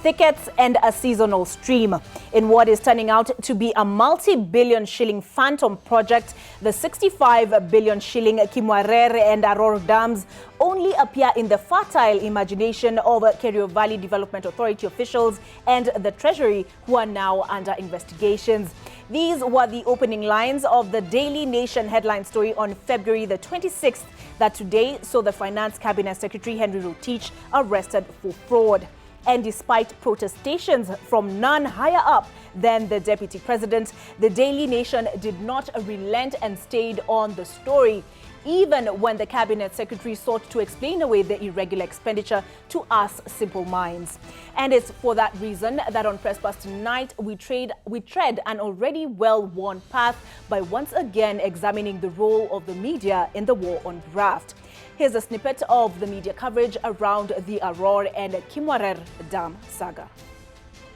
thickets and a seasonal stream. In what is turning out to be a multi-billion shilling phantom project, the 65 billion shilling Kimwarer and Arro dams only appear in the fertile imagination of Kerio Valley Development Authority officials and the Treasury, who are now under investigations. These were the opening lines of the Daily Nation headline story on February the 26th, that today saw the Finance Cabinet Secretary Henry Rotich arrested for fraud. And despite protestations from none higher up than the Deputy President, the Daily Nation did not relent and stayed on the story, even when the Cabinet Secretary sought to explain away the irregular expenditure to us simple minds. And it's for that reason that on Presspass tonight, we tread an already well-worn path by once again examining the role of the media in the war on graft. Here's a snippet of the media coverage around the Arro and Kimwarer dam saga.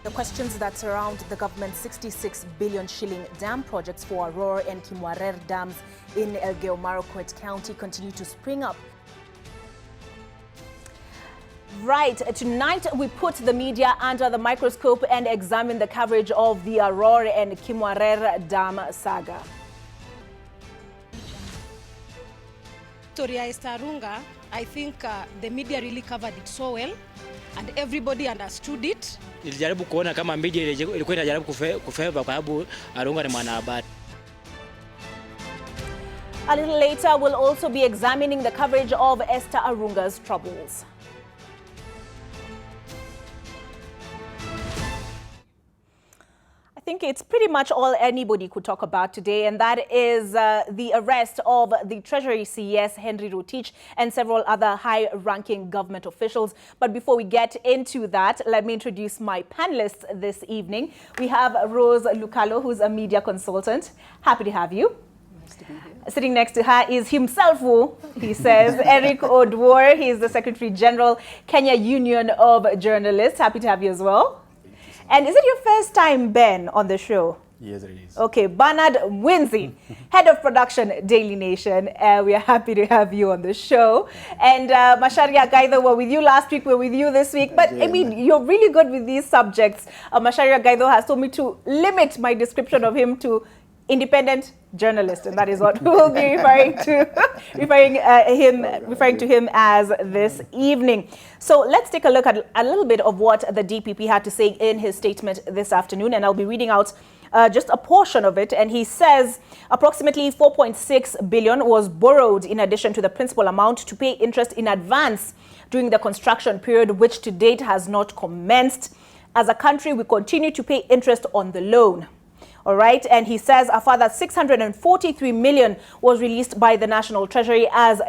The questions that surround the government's 66 billion shilling dam projects for Arro and Kimwarer dams in Elgeyo-Marakwet County continue to spring up. Right, tonight we put the media under the microscope and examine the coverage of the Arro and Kimwarer dam saga. Esther Arunga, I think the media really covered it so well and everybody understood it. Nilijaribu kuona kama media ilikuwa inajaribu kufeva kwa sababu Arunga ni mwanahabari. A little later, we'll also be examining the coverage of Esther Arunga's troubles. I think it's pretty much all anybody could talk about today, and that is the arrest of the Treasury CS Henry Rotich and several other high-ranking government officials. But before we get into that, let me introduce my panelists this evening. We have Rose Lucalo, who's a media consultant. Happy to have you. Nice to be here. Sitting next to her is himself, he says, Eric Odwor. He is the Secretary General, Kenya Union of Journalists. Happy to have you as well. And is it your first time, Ben, on the show? Yes, it is. Okay, Bernard Winzi, Head of Production, Daily Nation. We are happy to have you on the show. And Macharia Gaido were with you last week, we're with you this week. But I mean, you're really good with these subjects. Macharia Gaido has told me to limit my description of him to independent journalist, and that is what we'll be referring to him as this evening. So let's take a look at a little bit of what the DPP had to say in his statement this afternoon, and I'll be reading out just a portion of it. And he says approximately 4.6 billion was borrowed in addition to the principal amount to pay interest in advance during the construction period, which to date has not commenced. As a country, we continue to pay interest on the loan. All right, and he says a further 643 million was released by the National Treasury as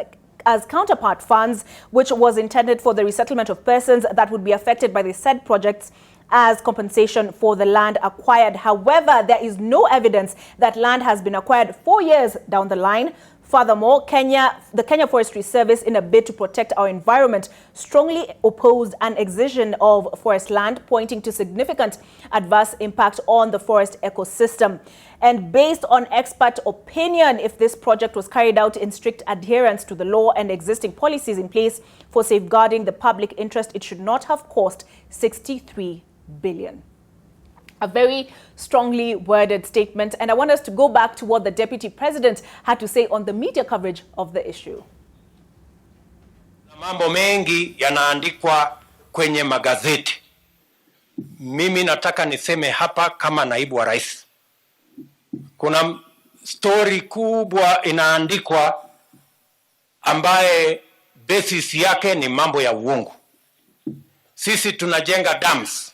counterpart funds, which was intended for the resettlement of persons that would be affected by the said projects as compensation for the land acquired. However, there is no evidence that land has been acquired 4 years down the line. Furthermore, the Kenya Forestry Service, in a bid to protect our environment, strongly opposed an excision of forest land, pointing to significant adverse impact on the forest ecosystem. And based on expert opinion, if this project was carried out in strict adherence to the law and existing policies in place for safeguarding the public interest, it should not have cost 63 billion. A very strongly worded statement. And I want us to go back to what the Deputy President had to say on the media coverage of the issue. Mambo mengi yanaandikwa kwenye magazeti. Mimi nataka niseme hapa kama naibu wa rais. Kuna story kubwa inaandikwa ambaye basis yake ni mambo ya uongo. Sisi tunajenga dams.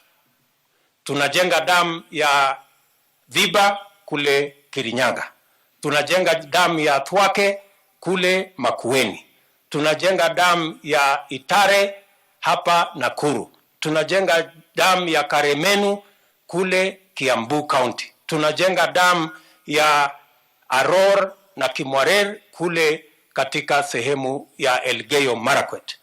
Tunajenga dam ya Dhiba kule Kirinyaga. Tunajenga dam ya Thwake kule Makueni. Tunajenga dam ya Itare hapa Nakuru. Tunajenga dam ya Karemenu kule Kiambu County. Tunajenga dam ya Aror na Kimwarer kule katika sehemu ya Elgeyo-Marakwet.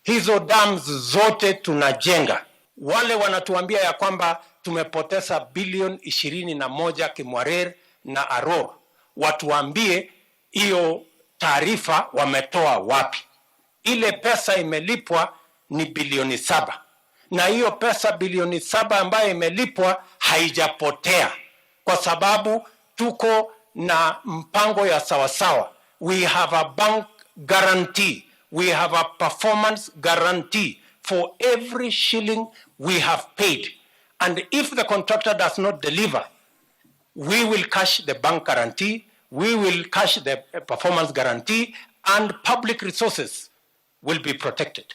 Hizo dams zote tunajenga. Wale wanatuambia ya kwamba tumepoteza bilioni 21 Kimwarer na Arro, watuambie hiyo taarifa wametoa wapi. Ile pesa imelipwa ni bilioni 7. na hiyo pesa bilioni 7 ambayo imelipwa haijapotea, kwa sababu tuko na mpango ya sawasawa. We have a bank guarantee, we have a performance guarantee for every shilling we have paid, and if the contractor does not deliver, we will cash the bank guarantee, we will cash the performance guarantee, and public resources will be protected.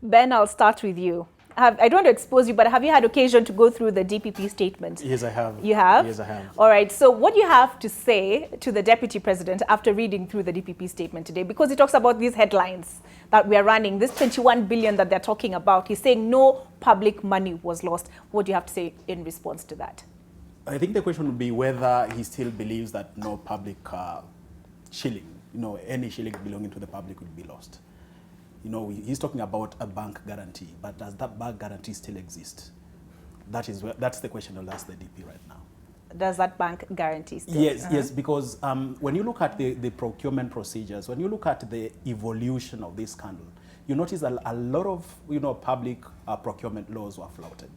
Ben, I'll start with you. I don't want to expose you, but have you had occasion to go through the DPP statement? Yes, I have. You have? Yes, I have. All right. So what do you have to say to the Deputy President after reading through the DPP statement today? Because he talks about these headlines that we are running, this 21 billion that they're talking about. He's saying no public money was lost. What do you have to say in response to that? I think the question would be whether he still believes that no public shilling, any shilling belonging to the public would be lost. He's talking about a bank guarantee, but does that bank guarantee still exist? That's the question I'll ask the DP right now. Does that bank guarantee still? Yes, yes, because when you look at the procurement procedures, when you look at the evolution of this scandal, you notice a lot of public procurement laws were flouted.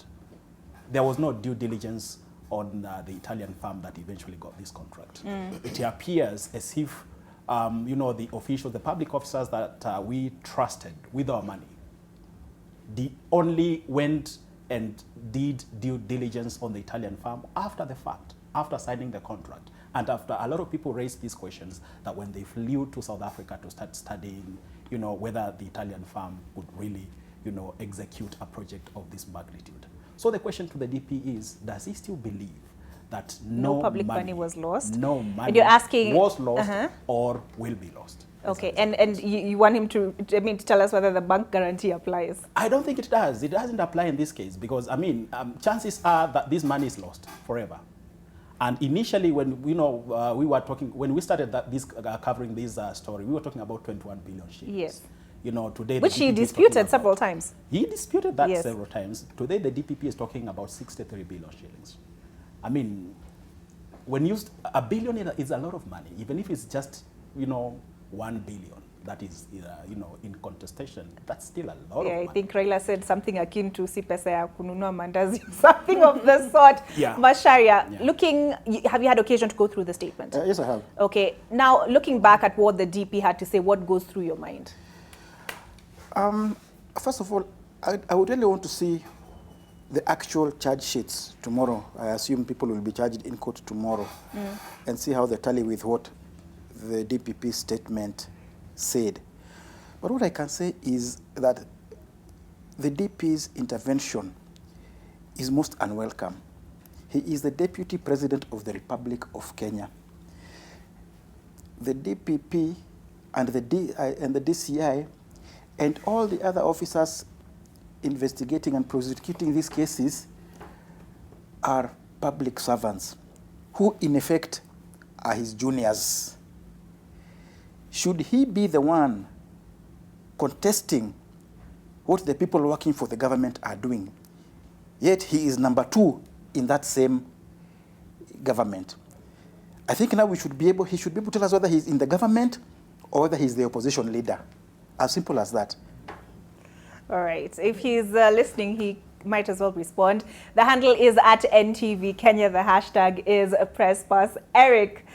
There was no due diligence on the Italian firm that eventually got this contract. It appears as if the officials, the public officers that we trusted with our money, only went and did due diligence on the Italian firm after the fact, after signing the contract. And after a lot of people raised these questions, that when they flew to South Africa to start studying, whether the Italian firm would really, execute a project of this magnitude. So the question to the DP is, does he still believe that no public money was lost? No money and you're asking, was lost or will be lost. Okay, and you want him to tell us whether the bank guarantee applies? I don't think it does. It doesn't apply in this case because, chances are that this money is lost forever. And initially, when we were talking, when we started covering this story, we were talking about 21 billion shillings. Yes. Today, which he disputed several times. He disputed that yes. several times. Today, the DPP is talking about 63 billion shillings. When used, a billion is a lot of money, even if it's just 1 billion. That is, in contestation. That's still a lot of money. I think Raila said something akin to si pesa ya kununua mandazi, something of the sort. Yeah. Masharia, have you had occasion to go through the statement? Yes, I have. Okay. Now, looking back at what the DP had to say, what goes through your mind? First of all, I would really want to see the actual charge sheets tomorrow. I assume people will be charged in court tomorrow and see how they tally with what the DPP statement said. But what I can say is that the DP's intervention is most unwelcome. He is the Deputy President of the Republic of Kenya. The DPP and the DCI and all the other officers investigating and prosecuting these cases are public servants who, in effect, are his juniors. Should he be the one contesting what the people working for the government are doing, yet he is number 2 in that same government? I think now he should be able to tell us whether he's in the government or whether he's the opposition leader. As simple as that. All right. If he's listening, he might as well respond. The handle is at NTV Kenya. The hashtag is Presspass. Eric,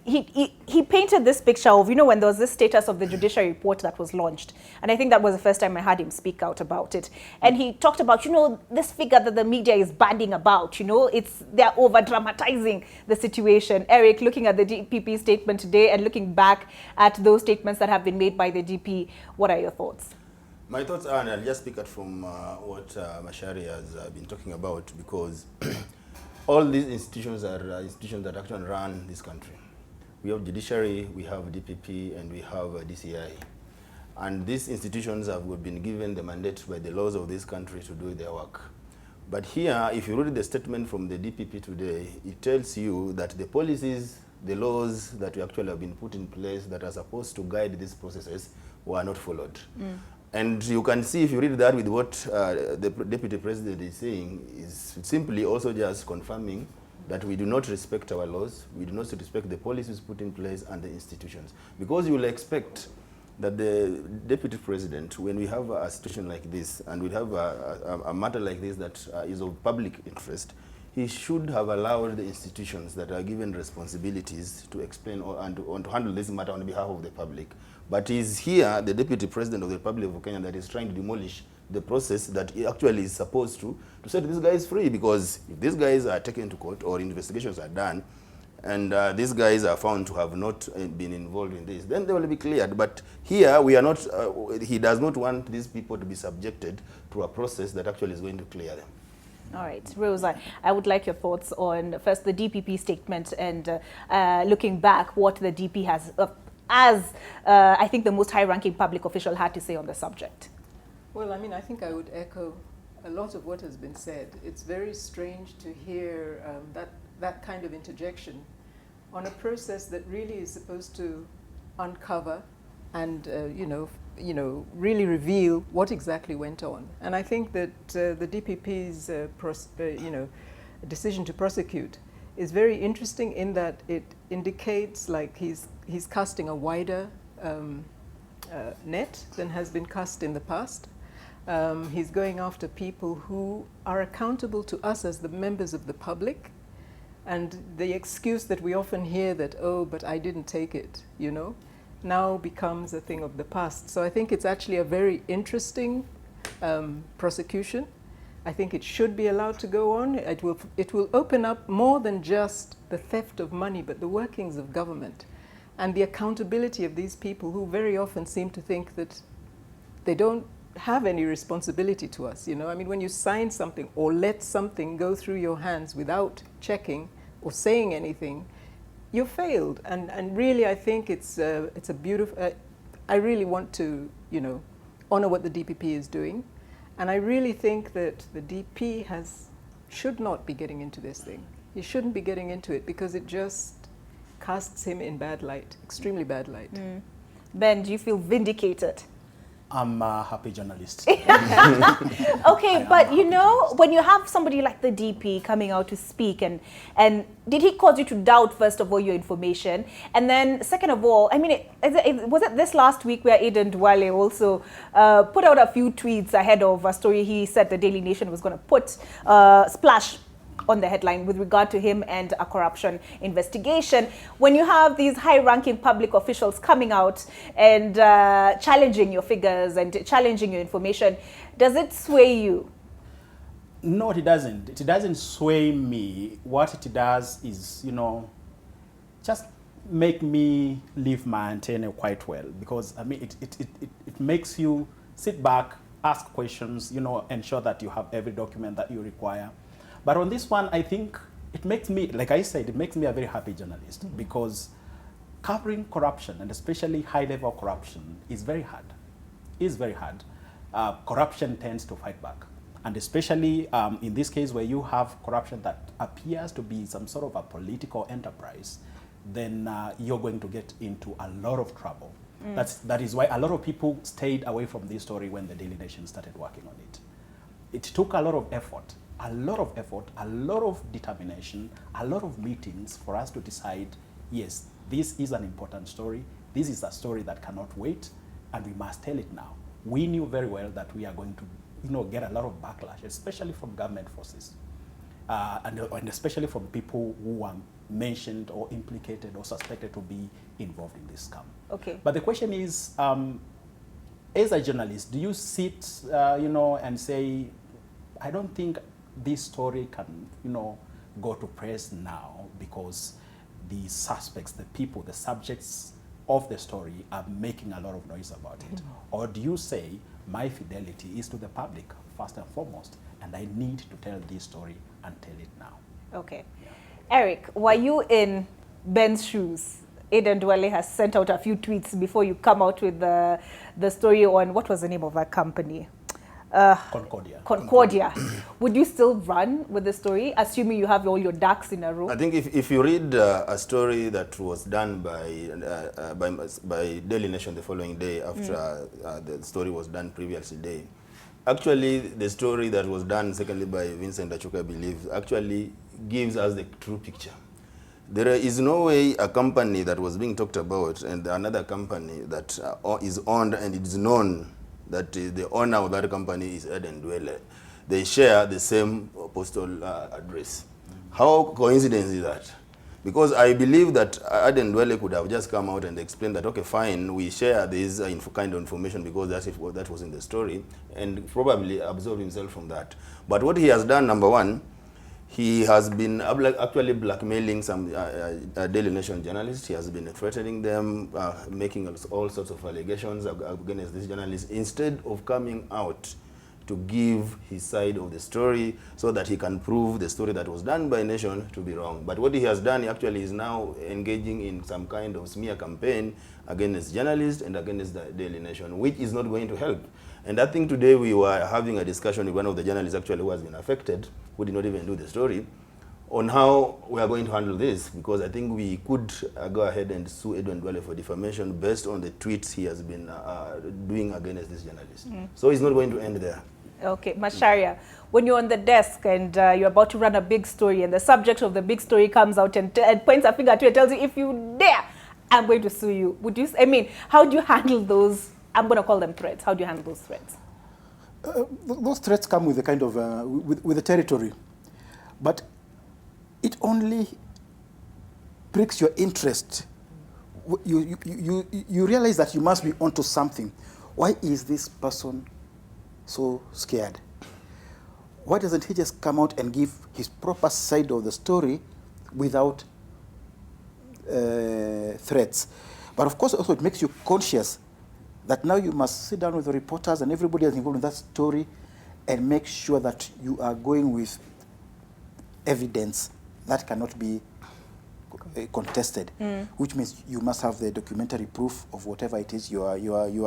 he painted this picture of, when there was this status of the judiciary report that was launched. And I think that was the first time I heard him speak out about it. And he talked about, this figure that the media is bandying about, they're over-dramatizing the situation. Eric, looking at the DPP statement today and looking back at those statements that have been made by the DP, what are your thoughts? My thoughts are, and I'll just pick up from what Mashari has been talking about, because all these institutions are institutions that actually run this country. We have judiciary, we have DPP, and we have DCI. And these institutions have been given the mandate by the laws of this country to do their work. But here, if you read the statement from the DPP today, it tells you that the policies, the laws that actually have been put in place that are supposed to guide these processes were not followed. And you can see, if you read that with what the Deputy President is saying, is simply also just confirming that we do not respect our laws, we do not respect the policies put in place and the institutions. Because you will expect that the deputy president, when we have a situation like this and we have a matter like this that is of public interest, he should have allowed the institutions that are given responsibilities to explain and to handle this matter on behalf of the public. But he's here, the deputy president of the Republic of Kenya, that is trying to demolish the process that he actually is supposed to set these guys free, because if these guys are taken to court or investigations are done, and these guys are found to have not been involved in this, then they will be cleared. But here, we are not, he does not want these people to be subjected to a process that actually is going to clear them. All right, Rose, I would like your thoughts on first the DPP statement and looking back what the DP has, I think the most high-ranking public official had to say on the subject. Well, I mean, I think I would echo a lot of what has been said. It's very strange to hear that kind of interjection on a process that really is supposed to uncover and really reveal what exactly went on. And I think that the DPP's decision to prosecute is very interesting in that it indicates like he's casting a wider net than has been cast in the past. He's going after people who are accountable to us as the members of the public. And the excuse that we often hear that, oh, but I didn't take it, now becomes a thing of the past. So I think it's actually a very interesting prosecution. I think it should be allowed to go on. It will open up more than just the theft of money, but the workings of government and the accountability of these people who very often seem to think that they don't have any responsibility to us. I mean, when you sign something or let something go through your hands without checking or saying anything, you failed. And really, I think it's a beautiful, I really want to, honor what the DPP is doing. And I really think that the DP should not be getting into this thing. He shouldn't be getting into it because it just casts him in bad light, extremely bad light. Mm. Ben, do you feel vindicated? I'm a happy journalist. Okay, but when you have somebody like the DP coming out to speak, and did he cause you to doubt, first of all, your information? And then, second of all, I mean, was it this last week where Aiden Duale also put out a few tweets ahead of a story he said the Daily Nation was going to put, splash on the headline with regard to him and a corruption investigation? When you have these high-ranking public officials coming out and challenging your figures and challenging your information, does it sway you? No, it doesn't. It doesn't sway me. What it does is, just make me leave my antenna quite well, because I mean, it makes you sit back, ask questions, ensure that you have every document that you require. But on this one, I think it makes me, like I said, it makes me a very happy journalist, because covering corruption, and especially high-level corruption, is very hard. It's very hard. Corruption tends to fight back. And especially in this case where you have corruption that appears to be some sort of a political enterprise, then you're going to get into a lot of trouble. That is why a lot of people stayed away from this story when the Daily Nation started working on it. It took a lot of effort, a lot of determination, a lot of meetings for us to decide, yes, this is an important story. This is a story that cannot wait, and we must tell it now. We knew very well that we are going to, get a lot of backlash, especially from government forces, and especially from people who are mentioned or implicated or suspected to be involved in this scam. Okay. But the question is, as a journalist, do you sit, and say, I don't think this story can, go to press now because the suspects, the people, the subjects of the story are making a lot of noise about it? Or do you say, my fidelity is to the public, first and foremost, and I need to tell this story and tell it now? Okay. Yeah. Eric, were you in Ben's shoes? Aiden Duale has sent out a few tweets before you come out with the story on, what was the name of that company? Concordia. Would you still run with the story, assuming you have all your ducks in a row? I think if you read a story that was done by Daily Nation the following day after the story was done previous day, actually the story that was done secondly by Vincent Achuka, I believe, actually gives us the true picture. There is no way a company that was being talked about and another company that is owned and it is known that the owner of that company is Eden Dwele, they share the same postal address. How coincidence is that? Because I believe that Eden Dwele could have just come out and explained that, okay, fine, we share this kind of information because that was in the story, and probably absolve himself from that. But what he has done, number one, he has been actually blackmailing some Daily Nation journalists. He has been threatening them, making all sorts of allegations against these journalists, instead of coming out to give his side of the story so that he can prove the story that was done by Nation to be wrong. But what he has done actually is now engaging in some kind of smear campaign against journalists and against the Daily Nation, which is not going to help. And I think today we were having a discussion with one of the journalists actually who has been affected, who did not even do the story, on how we are going to handle this, because I think we could go ahead and sue Edwin Dwele for defamation based on the tweets he has been doing against this journalist. So it's not going to end there. Okay, Macharia, when you're on the desk and you're about to run a big story and the subject of the big story comes out and points a finger at you and tells you, if you dare, I'm going to sue you. Would you, I mean, how do you handle those, I'm going to call them threats, how do you handle those threats? Those threats come with a kind of, with the territory. But it only pricks your interest. You realize that you must be onto something. Why is this person so scared? Why doesn't he just come out and give his proper side of the story without threats? But of course, also it makes you conscious that now you must sit down with the reporters and everybody else involved in that story and make sure that you are going with evidence that cannot be contested, which means you must have the documentary proof of whatever it is you are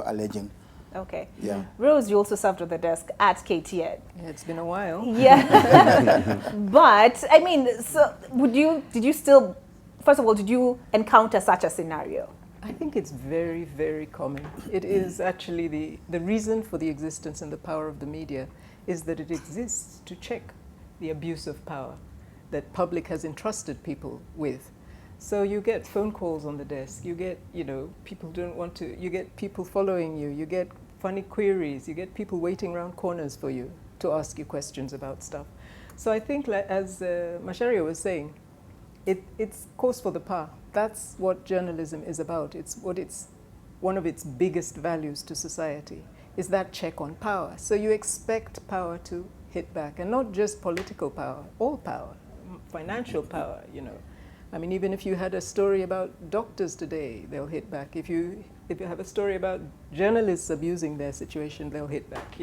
alleging. Okay. Yeah. Rose, you also served on the desk at KTN. Yeah, it's been a while. Yeah. But, I mean, so did you still, first of all, did you encounter such a scenario? I think it's very, very common. It is actually the reason for the existence and the power of the media is that it exists to check the abuse of power that public has entrusted people with. So you get phone calls on the desk, you get, people don't want to, you get people following you, you get funny queries, you get people waiting around corners for you to ask you questions about stuff. So I think, as Macharia was saying, it's cause for the power. That's what journalism is about. It's one of its biggest values to society, is that check on power. So you expect power to hit back, and not just political power, all power, financial power, I mean, even if you had a story about doctors today, they'll hit back. If you have a story about journalists abusing their situation, they'll hit back,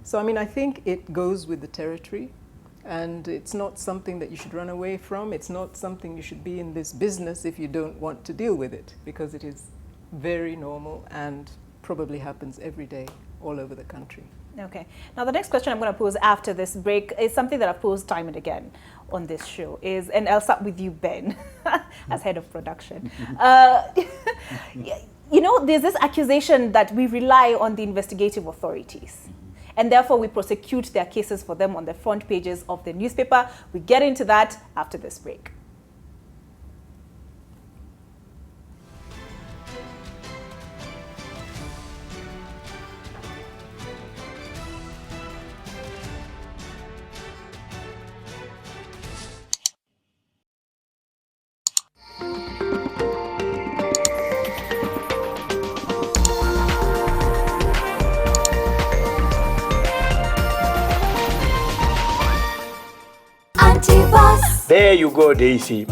So, I mean, I think it goes with the territory, and it's not something that you should run away from. It's not something you should be in this business if you don't want to deal with it, because it is very normal and probably happens every day all over the country. Okay. Now, the next question I'm going to pose after this break is something that I've posed time and again on this show, and I'll start with you, Ben, as head of production. There's this accusation that we rely on the investigative authorities, and therefore we prosecute their cases for them on the front pages of the newspaper. We get into that after this break. There you go, Daisy.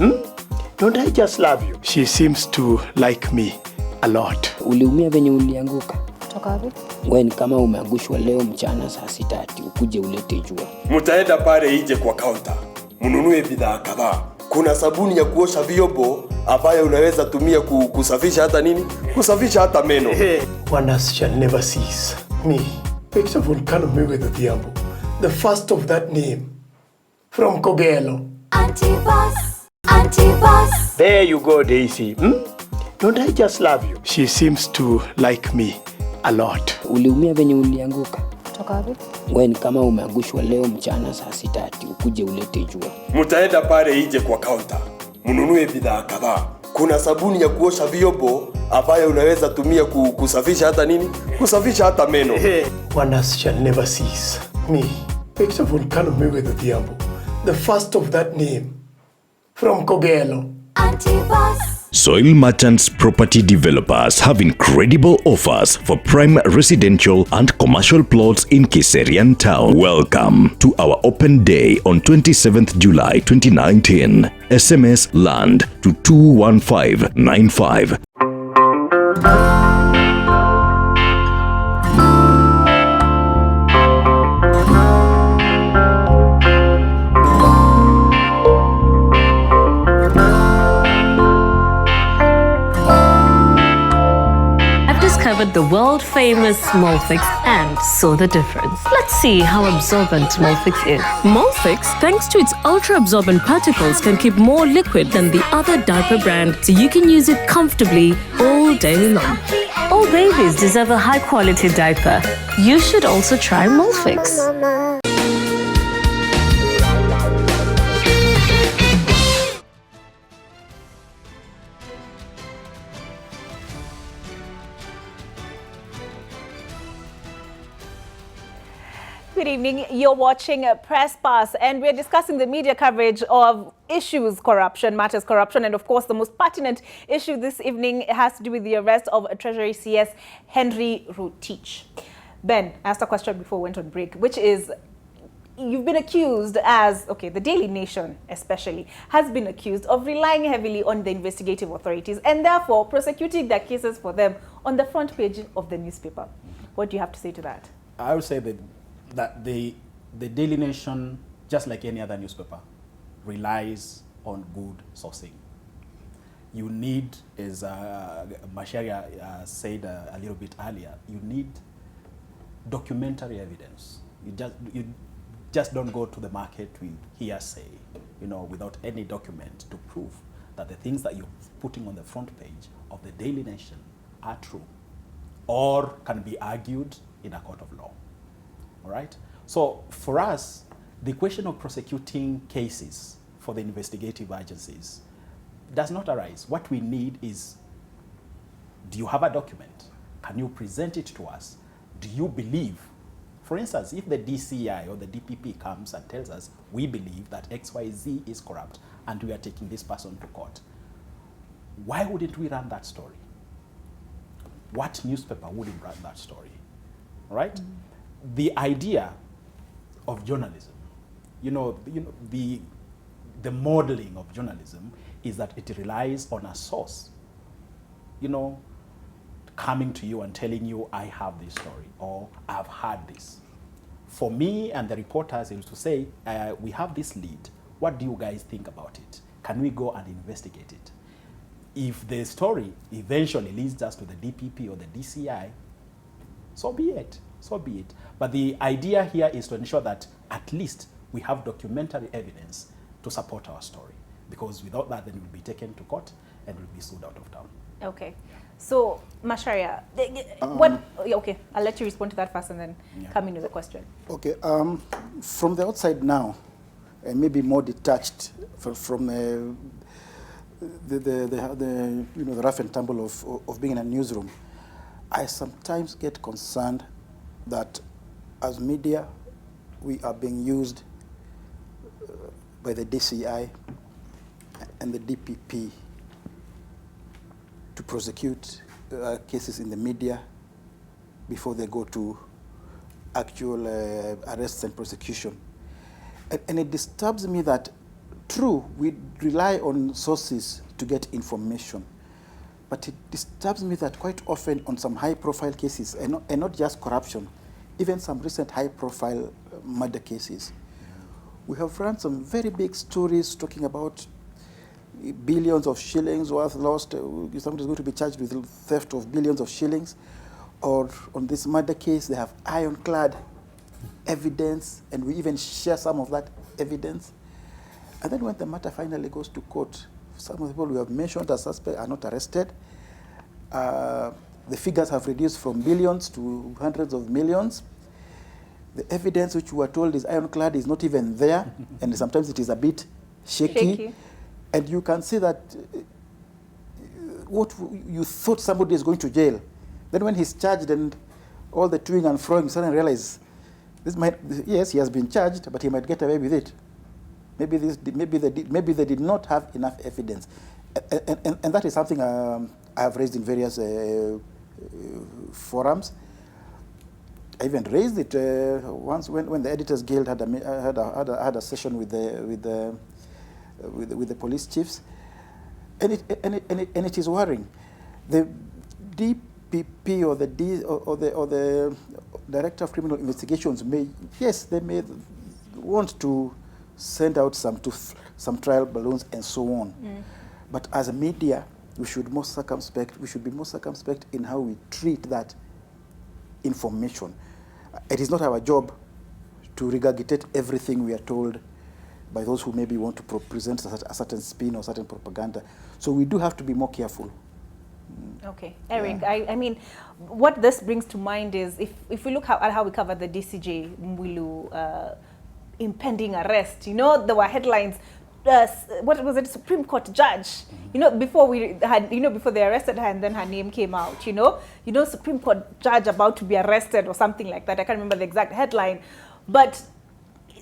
Don't I just love you? She seems to like me a lot. Uliumia venye ulianguka. Toka wapi? Wewe ni kama umeangushwa leo mchana saa 6 ati ukuje ulete jua. Mtaenda pale nje kwa counter. Mnunue bidhaa kadhaa. Kuna sabuni ya kuosha vyombo ambayo unaweza tumia kusafisha hata nini? Kusafisha hata meno. Wonders shall never cease. Me, picture volcano with the diabo. The first of that name. From Kogelo. Anti-boss. There you go, Daisy. Don't I just love you? She seems to like me a lot. Uliumia venye ulianguka. Toka wapi? Wewe ni kama umeangushwa leo mchana saa 6 ati ukuje ulete jua. Mtaenda pale nje kwa counter. mnunue bidhaa kadhaa. Kuna sabuni ya kuosha vyombo ambayo unaweza tumia kusafisha hata nini? Kusafisha hata meno. Wonders shall never cease. Me, Victor Volcano Mayweather Odhiambo, the first of that name, from Kogelo. Soil Merchants Property Developers have incredible offers for prime residential and commercial plots in Kiserian Town. Welcome to our open day on 27th July 2019. SMS LAND to 21595. The world-famous Molfix and saw the difference. Let's see how absorbent Molfix is. Molfix, thanks to its ultra-absorbent particles, can keep more liquid than the other diaper brand, so you can use it comfortably all day long. All babies deserve a high-quality diaper. You should also try Molfix. Good evening. You're watching Presspass, and we're discussing the media coverage of issues matters corruption, and of course the most pertinent issue this evening has to do with the arrest of Treasury CS Henry Rotich. Ben, I asked a question before we went on break, which is, you've been accused the Daily Nation especially, has been accused of relying heavily on the investigative authorities and therefore prosecuting their cases for them on the front page of the newspaper. What do you have to say to that? I would say that the Daily Nation, just like any other newspaper, relies on good sourcing. You need, as Masharia said a little bit earlier, you need documentary evidence. You just don't go to the market with hearsay, without any document to prove that the things that you're putting on the front page of the Daily Nation are true or can be argued in a court of law. All right? So for us, the question of prosecuting cases for the investigative agencies does not arise. What we need is, do you have a document? Can you present it to us? Do you believe? For instance, if the DCI or the DPP comes and tells us, we believe that XYZ is corrupt and we are taking this person to court, why wouldn't we run that story? What newspaper wouldn't run that story? All right? Mm-hmm. The idea of journalism, the modeling of journalism is that it relies on a source, coming to you and telling you, I have this story, or I've heard this. For me and the reporters, it was to say, we have this lead. What do you guys think about it? Can we go and investigate it? If the story eventually leads us to the DPP or the DCI, so be it. So be it. But the idea here is to ensure that at least we have documentary evidence to support our story. Because without that, then we'll be taken to court and we'll be sued out of town. Okay. So, Masharia, okay, I'll let you respond to that first and then come in with a question. Okay. From the outside now, maybe more detached from the rough and tumble of being in a newsroom, I sometimes get concerned that as media, we are being used by the DCI and the DPP to prosecute cases in the media before they go to actual arrests and prosecution. And it disturbs me that, true, we rely on sources to get information, but it disturbs me that quite often on some high-profile cases, and not just corruption, even some recent high-profile murder cases, we have run some very big stories talking about billions of shillings worth lost. Somebody's going to be charged with theft of billions of shillings. Or on this murder case, they have ironclad evidence, and we even share some of that evidence. And then when the matter finally goes to court, some of the people we have mentioned as suspects are not arrested. The figures have reduced from billions to hundreds of millions. The evidence which we were told is ironclad is not even there, and sometimes it is a bit shaky. And you can see that what you thought somebody is going to jail, then when he's charged and all the toing and froing, you suddenly realize yes, he has been charged, but he might get away with it. Maybe they did not have enough evidence, and that is something I have raised in various forums. I even raised it once when the Editors Guild had a session with the police chiefs, and it is worrying. The DPP or the Director of Criminal Investigations may want to send out some trial balloons and so on, but as a media, we should be more circumspect in how we treat that information. It is not our job to regurgitate everything we are told by those who maybe want to present a certain spin or certain propaganda. So we do have to be more careful. Okay, Eric, yeah. I mean, what this brings to mind is if we look at how we covered the DCJ Mwilu impending arrest, there were headlines, what was it, Supreme Court judge, before before they arrested her and then her name came out, Supreme Court judge about to be arrested or something like that. I can't remember the exact headline, but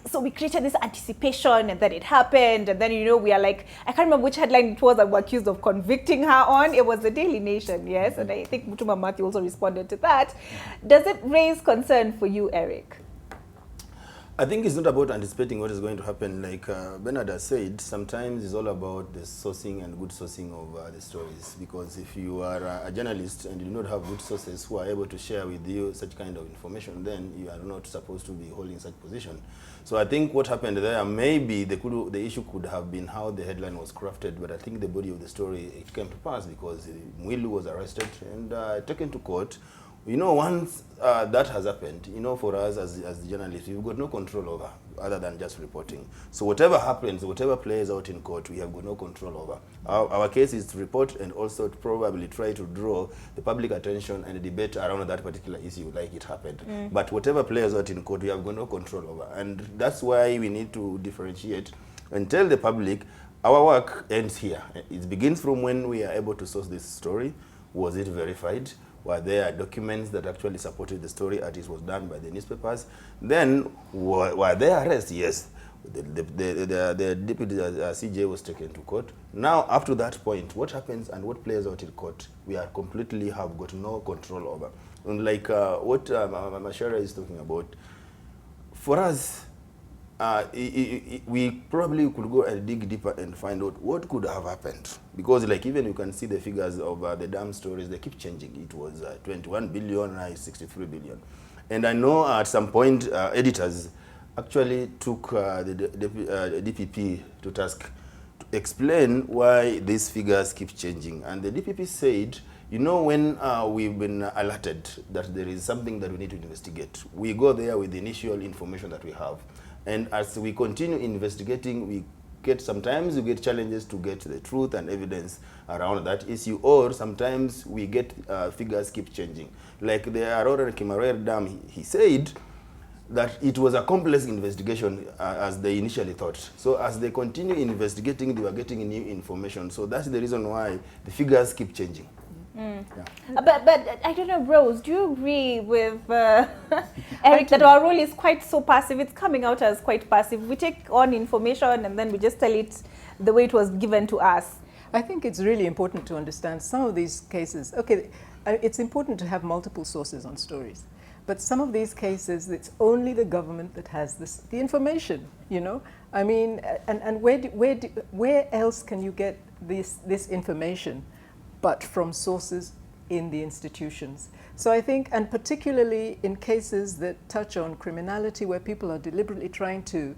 so we created this anticipation and then it happened, and then we are like, I can't remember which headline it was that we're accused of convicting her on. It was the Daily Nation, yes, and I think Mutuma Matthew also responded to that. Does it raise concern for you, Eric? I think it's not about anticipating what is going to happen. Like Bernard has said, sometimes it's all about the sourcing and good sourcing of the stories. Because if you are a journalist and you do not have good sources who are able to share with you such kind of information, then you are not supposed to be holding such position. So I think what happened there, maybe the issue could have been how the headline was crafted, but I think the body of the story, it came to pass because Mwilu was arrested and taken to court. Once that has happened, for us as journalists, we've got no control over other than just reporting. So whatever happens, whatever plays out in court, we have got no control over. Our case is to report and also to probably try to draw the public attention and the debate around that particular issue like it happened. But whatever plays out in court, we have got no control over. And that's why we need to differentiate and tell the public our work ends here. It begins from when we are able to source this story. Was it verified? Were there documents that actually supported the story as it was done by the newspapers? Then, were there arrests? Yes. The deputy CJ was taken to court. Now, up to that point, what happens and what plays out in court, we are completely have got no control over. And like what Mashara is talking about, for us, we probably could go and dig deeper and find out what could have happened. Because like even you can see the figures of the dam stories, they keep changing. It was 21 billion, now it's 63 billion. And I know at some point editors actually took the DPP to task to explain why these figures keep changing. And the DPP said, when we've been alerted that there is something that we need to investigate, we go there with the initial information that we have. And as we continue investigating, sometimes we get challenges to get the truth and evidence around that issue, or sometimes we get figures keep changing. Like the Arro and Kimwarer Dam, he said that it was a complex investigation as they initially thought. So as they continue investigating, they were getting new information. So that's the reason why the figures keep changing. Yeah. But I don't know, Rose, do you agree with Eric that our role is quite so passive? It's coming out as quite passive. We take on information and then we just tell it the way it was given to us. I think it's really important to understand some of these cases. Okay, it's important to have multiple sources on stories. But some of these cases, it's only the government that has the information, I mean, and where else can you get this information but from sources in the institutions? So I think, and particularly in cases that touch on criminality where people are deliberately trying to,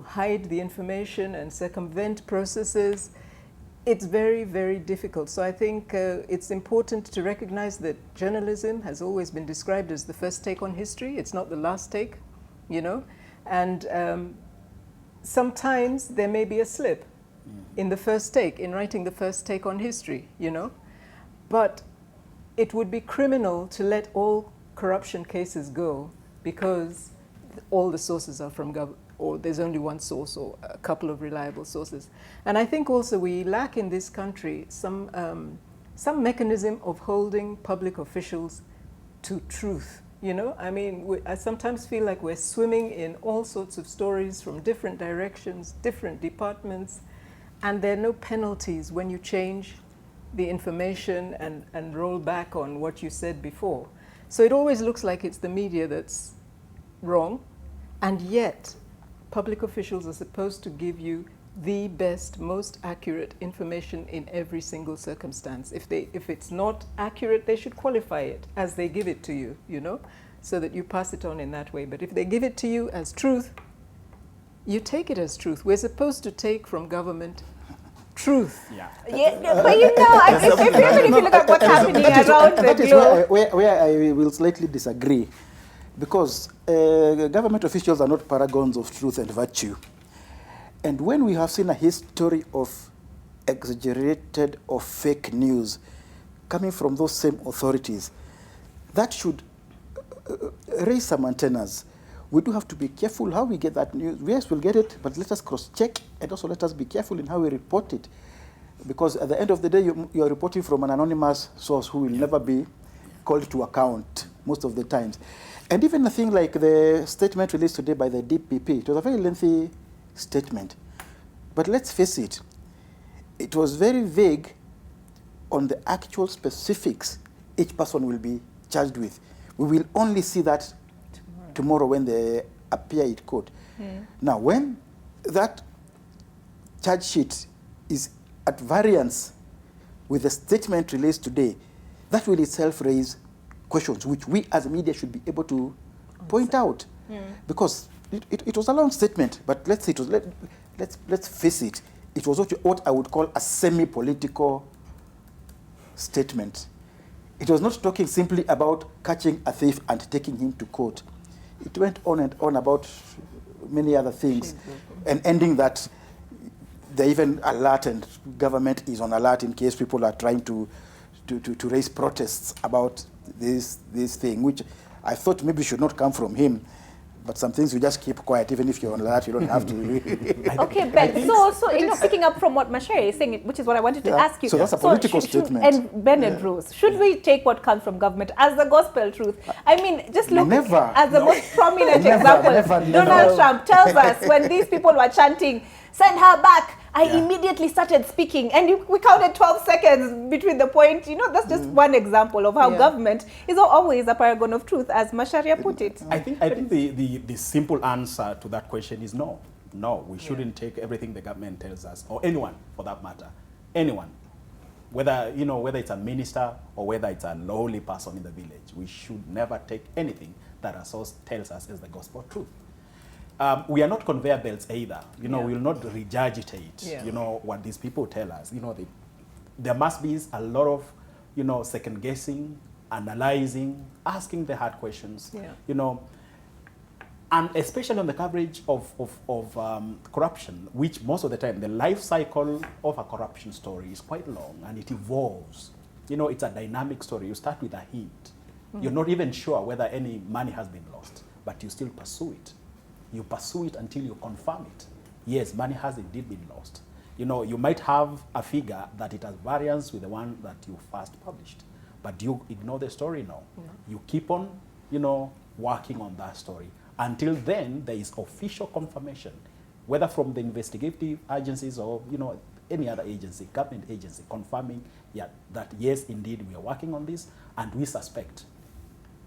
hide the information and circumvent processes, it's very, very difficult. So I think it's important to recognize that journalism has always been described as the first take on history. It's not the last take, and sometimes there may be a slip in the first take, in writing the first take on history, But it would be criminal to let all corruption cases go because all the sources are from or there's only one source or a couple of reliable sources. And I think also we lack in this country some mechanism of holding public officials to truth. You know, I mean, I sometimes feel like we're swimming in all sorts of stories from different directions, different departments, and there are no penalties when you change the information and roll back on what you said before. So it always looks like it's the media that's wrong, and yet public officials are supposed to give you the best, most accurate information in every single circumstance. If it's not accurate, they should qualify it as they give it to you, you know, so that you pass it on in that way. But if they give it to you as truth, you take it as truth. We're supposed to take from government truth. Yeah, but you know, if you look at what's happening around the globe. That is where I will slightly disagree, because government officials are not paragons of truth and virtue. And when we have seen a history of exaggerated or fake news coming from those same authorities, that should raise some antennas. We do have to be careful how we get that news. Yes, we'll get it, but let us cross-check, and also let us be careful in how we report it. Because at the end of the day, you are reporting from an anonymous source who will never be called to account most of the times. And even a thing like the statement released today by the DPP, it was a very lengthy statement. But let's face it, it was very vague on the actual specifics each person will be charged with. We will only see that tomorrow when they appear in court. Now, when that charge sheet is at variance with the statement released today, that will itself raise questions which we as media should be able to point out. Because it was a long statement, but let's face it, it was what I would call a semi-political statement. It was not talking simply about catching a thief and taking him to court. It went on and on about many other things, and ending that they even alert, and government is on alert in case people are trying to raise protests about this thing, which I thought maybe should not come from him. But some things you just keep quiet, even if you're on alert, you don't have to. Okay, Ben, so you know, picking up from what Macharia is saying, which is what I wanted to ask you. So that's a political statement. And Ben and Rose, should we take what comes from government as the gospel truth? I mean, just look as the most prominent example. Donald Trump tells us when these people were chanting, "Send her back," I immediately started speaking, and we counted 12 seconds between the point. You know, that's just one example of how government is always a paragon of truth, as Macharia put it. I think the simple answer to that question is no. No, we shouldn't take everything the government tells us, or anyone for that matter, anyone. Whether it's a minister or whether it's a lowly person in the village, we should never take anything that a source tells us as the gospel truth. We are not conveyor belts either. We will not regurgitate, what these people tell us. There must be a lot of, second guessing, analyzing, asking the hard questions, and especially on the coverage of corruption, which most of the time, the life cycle of a corruption story is quite long and it evolves. It's a dynamic story. You start with a hint. You're not even sure whether any money has been lost, but you still pursue it. You pursue it until you confirm it. Yes, money has indeed been lost. You might have a figure that it has variance with the one that you first published, but do you ignore the story? No. You keep on, working on that story until then there is official confirmation, whether from the investigative agencies or, any other agency, government agency, confirming that yes, indeed, we are working on this and we suspect.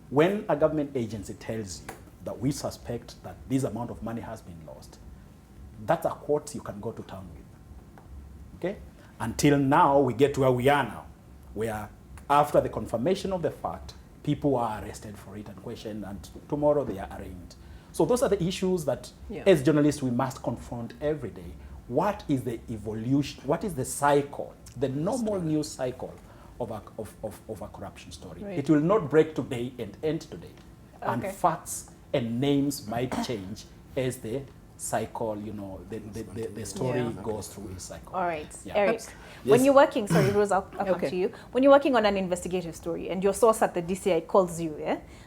When a government agency tells you that we suspect that this amount of money has been lost, that's a quote you can go to town with, okay? Until now, we get to where we are now, where after the confirmation of the fact, people are arrested for it and questioned, and tomorrow they are arraigned. So those are the issues that, as journalists, we must confront every day. What is the evolution, what is the cycle, the normal news cycle of a corruption story? Right. It will not break today and end today. Okay. And facts and names might change as the cycle, you know, the story goes through a cycle. All right, Yeah. Eric. Yes. When you're working, sorry, Rose, I'll come Okay. to you. When you're working on an investigative story and your source at the DCI calls you,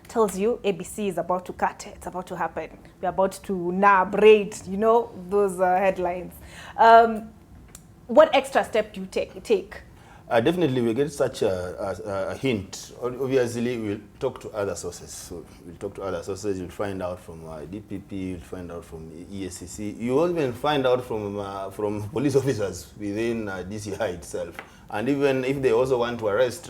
tells you ABC is about to cut, it's about to happen, we're about to nab, raid, you know, those headlines. What extra step do you take? Definitely, we get such a hint. Obviously, we'll talk to other sources. So we'll talk to other sources. You'll find out from DPP. You'll find out from ESCC. You will even find out from police officers within DCI itself. And even if they also want to arrest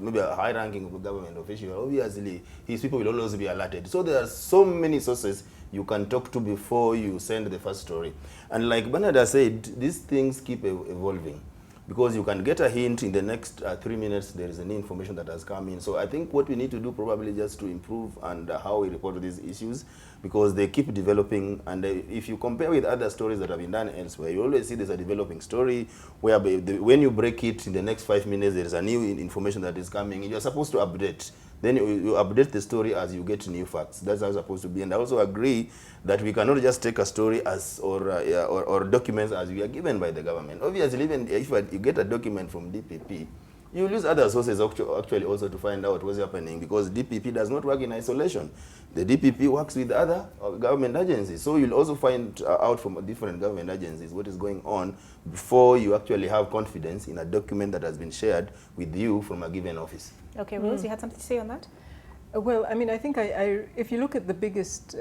maybe a high-ranking government official, obviously his people will always be alerted. So there are so many sources you can talk to before you send the first story. And like Bernard said, these things keep evolving. Because you can get a hint in the next 3 minutes, there is any information that has come in. So I think what we need to do probably just to improve and how we report these issues, because they keep developing. And if you compare with other stories that have been done elsewhere, you always see there's a developing story where when you break it in the next 5 minutes, there is a new information that is coming. You're supposed to update. Then you update the story as you get new facts. That's how it's supposed to be. And I also agree that we cannot just take a story as or documents as we are given by the government. Obviously, even if you get a document from DPP, you use other sources actually also to find out what's happening, because DPP does not work in isolation. The DPP works with other government agencies. So you'll also find out from different government agencies what is going on before you actually have confidence in a document that has been shared with you from a given office. Okay, Rose, you had something to say on that? Well, I mean, I think if you look at the biggest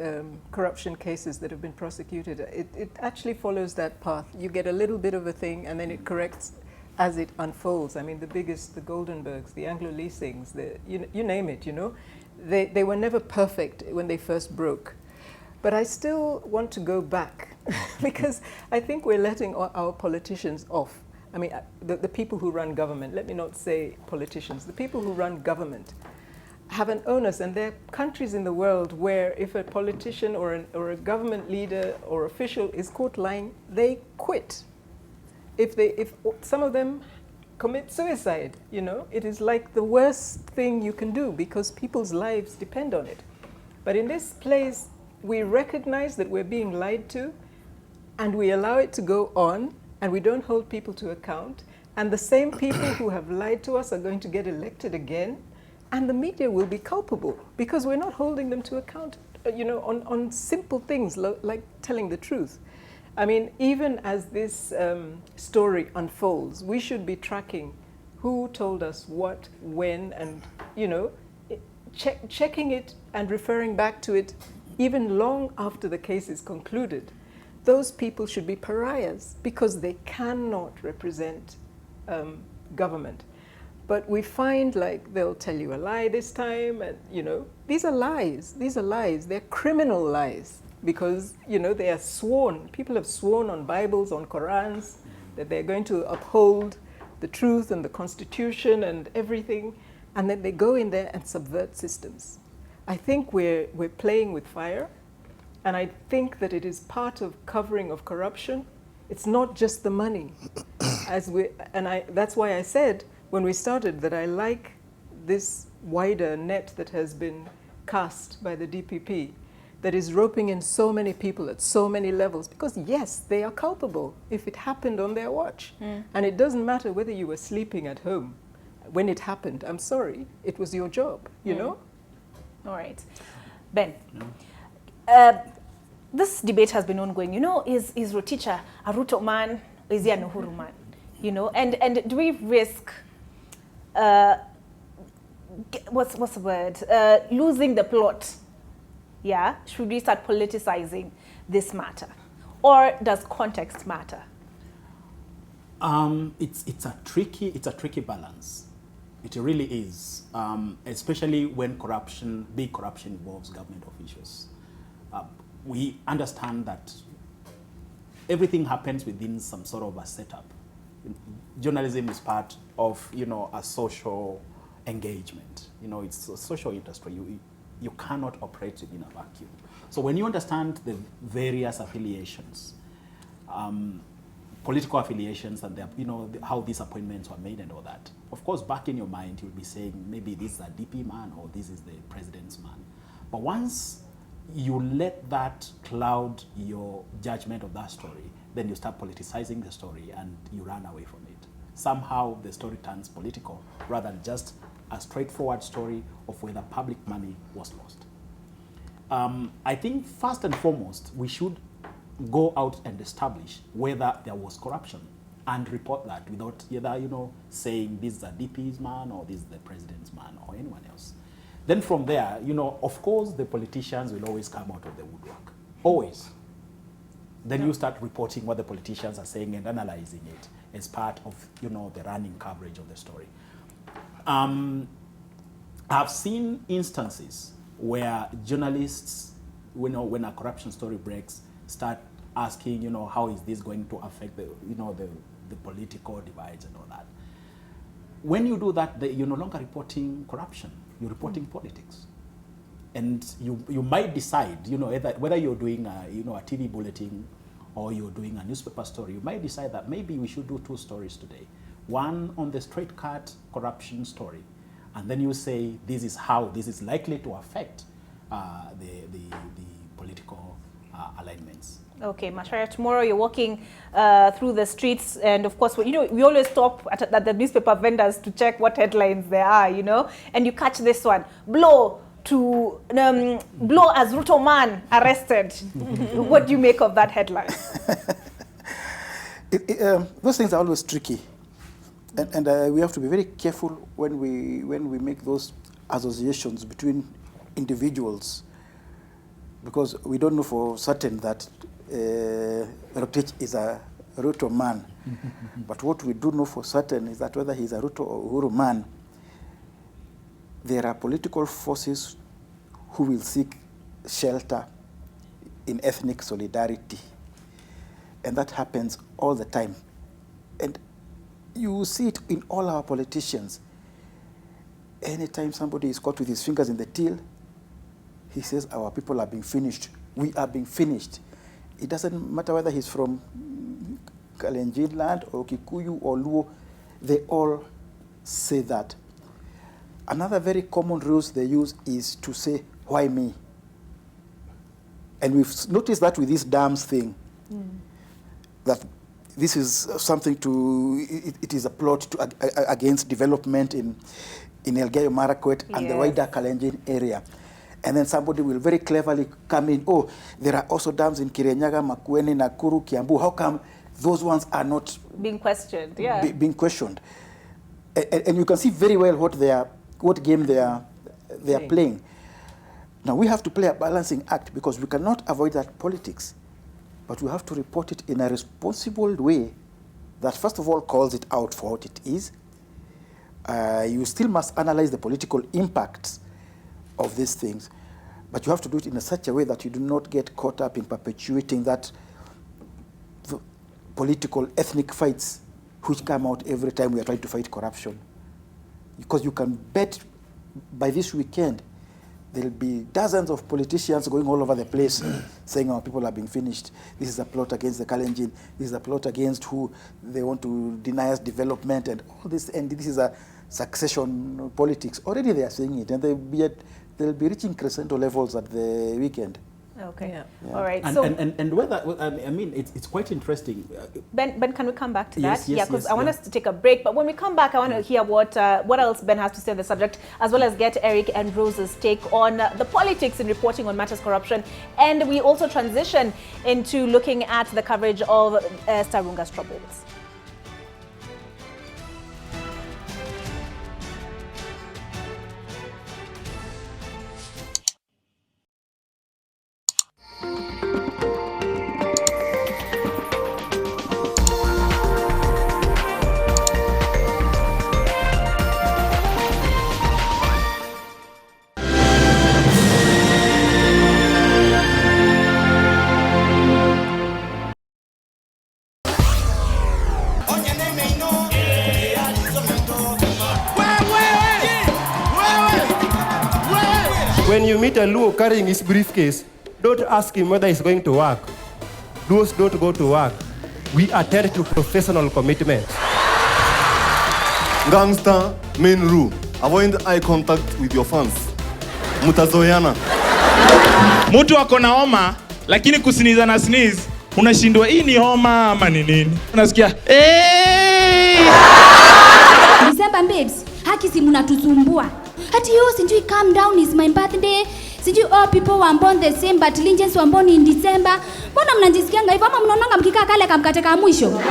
corruption cases that have been prosecuted, it actually follows that path. You get a little bit of a thing and then it corrects as it unfolds. I mean, the biggest, the Goldenbergs, the Anglo Leasings, you name it, you know. They were never perfect when they first broke. But I still want to go back because I think we're letting our politicians off. I mean, the people who run government, let me not say politicians, the people who run government have an onus, and there are countries in the world where if a politician or a government leader or official is caught lying, they quit. If some of them commit suicide, you know, it is like the worst thing you can do because people's lives depend on it. But in this place, we recognize that we're being lied to, and we allow it to go on, and we don't hold people to account. And the same people who have lied to us are going to get elected again, and the media will be culpable because we're not holding them to account, you know, on simple things like telling the truth. I mean, even as this story unfolds, we should be tracking who told us what, when, and, you know, checking it and referring back to it even long after the case is concluded. Those people should be pariahs because they cannot represent government. But we find like they'll tell you a lie this time, and you know, these are lies. These are lies. They're criminal lies because, you know, they are sworn. People have sworn on Bibles, on Qurans, that they're going to uphold the truth and the Constitution and everything, and then they go in there and subvert systems. I think we're playing with fire. And I think that it is part of covering of corruption. It's not just the money. That's why I said when we started that I like this wider net that has been cast by the DPP that is roping in so many people at so many levels, because yes, they are culpable if it happened on their watch. And it doesn't matter whether you were sleeping at home when it happened. I'm sorry, it was your job, you know? All right. Ben. This debate has been ongoing. You know, is Rotich a Ruto man, or is he an Uhuru man? You know, and do we risk, what's the word, losing the plot? Yeah, should we start politicizing this matter, or does context matter? It's a tricky balance. It really is, especially when big corruption involves government officials. We understand that everything happens within some sort of a setup. Journalism is part of, you know, a social engagement. You know, it's a social industry. You cannot operate within a vacuum. So when you understand the various affiliations, political affiliations, and you know how these appointments were made and all that, of course, back in your mind, you'll be saying maybe this is a DP man or this is the president's man. But once you let that cloud your judgment of that story, then you start politicizing the story and you run away from it. Somehow the story turns political rather than just a straightforward story of whether public money was lost. I think first and foremost, we should go out and establish whether there was corruption and report that without either, saying this is a DP's man or this is the president's man or anyone else. Then from there, of course, the politicians will always come out of the woodwork, always. Then you start reporting what the politicians are saying and analyzing it as part of, the running coverage of the story. I've seen instances where journalists, when a corruption story breaks, start asking, how is this going to affect the political divides and all that. When you do that, you're no longer reporting corruption, you're reporting politics. And you might decide, whether you're doing a TV bulletin or you're doing a newspaper story, you might decide that maybe we should do two stories today. One on the straight cut corruption story, and then you say this is how this is likely to affect the political alignments. Okay, Macharia, tomorrow you're walking through the streets, and of course, we always stop at the newspaper vendors to check what headlines there are, and you catch this one: blow as Ruto man arrested. What do you make of that headline? Those things are always tricky, and we have to be very careful when we make those associations between individuals, because we don't know for certain that Rotich is a Ruto man. But what we do know for certain is that whether he's a Ruto or Uhuru man, there are political forces who will seek shelter in ethnic solidarity. And that happens all the time. And you see it in all our politicians. Anytime somebody is caught with his fingers in the till, he says, our people are being finished. We are being finished. It doesn't matter whether he's from Kalenjin land or Kikuyu or Luo, they all say that. Another very common ruse they use is to say, why me? And we've noticed that with this dams thing, that this is something it is a plot against development in Elgeyo Marakwet and the wider Kalenjin area. And then somebody will very cleverly come in, there are also dams in Kirinyaga, Makueni, Nakuru, Kiambu. How come those ones are not being questioned? Yeah. Being questioned. And you can see very well what game they are playing. Now we have to play a balancing act because we cannot avoid that politics, but we have to report it in a responsible way that first of all calls it out for what it is. You still must analyze the political impacts of these things, but you have to do it in such a way that you do not get caught up in perpetuating that political ethnic fights which come out every time we are trying to fight corruption. Because you can bet by this weekend there'll be dozens of politicians going all over the place saying our people are being finished. This is a plot against the Kalenjin. This is a plot against who they want to deny us development and all this. And this is a succession politics. Already they are saying it, and they'll be reaching crescendo levels at the weekend. Okay. Yeah. All right. And, so, and whether, I mean, it's quite interesting. Ben, can we come back to that? Yes, yeah, because I want us to take a break. But when we come back, I want to hear what else Ben has to say on the subject, as well as get Eric and Rose's take on the politics in reporting on matters corruption. And we also transition into looking at the coverage of Esther Arunga's troubles. When you meet a Luo carrying his briefcase, don't ask him whether he's going to work. Luos don't go to work. We attend to professional commitments. Gangster, main rule. Avoid eye contact with your fans. Mutazoyana. Mtu ako na homa lakini kusiniza na sneeze unashindwa hii ni homa ama ni nini? Unasikia December babes, haki si mnatusumbua. Hati yo sijui calm down is my birthday. Sijui all people were born the same but legends were born in December. Mbona mnajisikianga hivyo ama mnaonanga mkikaa kale kamkate ka mwisho?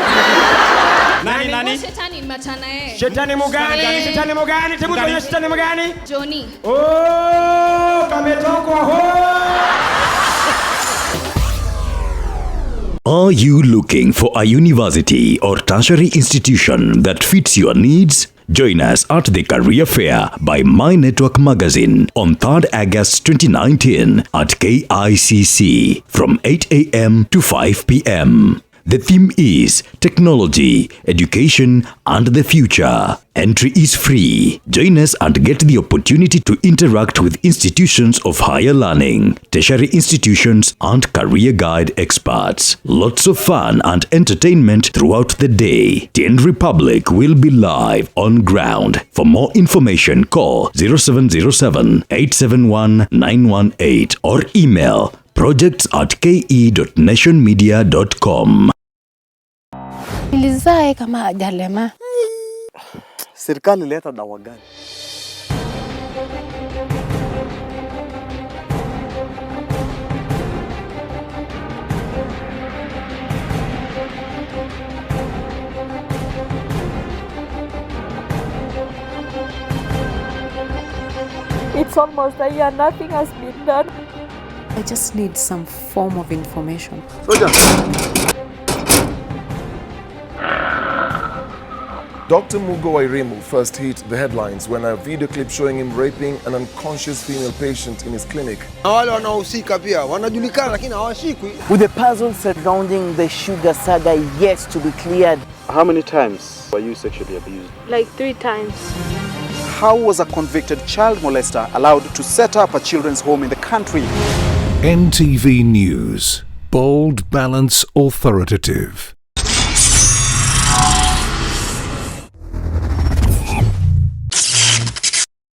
Nani? Shetani machana yeye. Shetani mugani? Shetani mugani? Tebu tuone shetani mugani? Johnny. Oh, kametokwa ho. Are you looking for a university or tertiary institution that fits your needs? Join us at the Career Fair by My Network Magazine on 3rd August 2019 at KICC from 8 a.m. to 5 p.m. The theme is Technology, Education and the Future. Entry is free. Join us and get the opportunity to interact with institutions of higher learning, tertiary institutions and career guide experts. Lots of fun and entertainment throughout the day. TN Republic will be live on ground. For more information, call 0707-871-918 or email projects@ke.nationmedia.com. Nilizae kama hajalema. Serikali leta dawa gani? It's almost a year, nothing has been done. I just need some form of information. Dr. Mugo Wairimu first hit the headlines when a video clip showing him raping an unconscious female patient in his clinic. With the puzzle surrounding the sugar saga yet to be cleared. How many times were you sexually abused? Like 3 times. How was a convicted child molester allowed to set up a children's home in the country? NTV News. Bold, balanced, authoritative.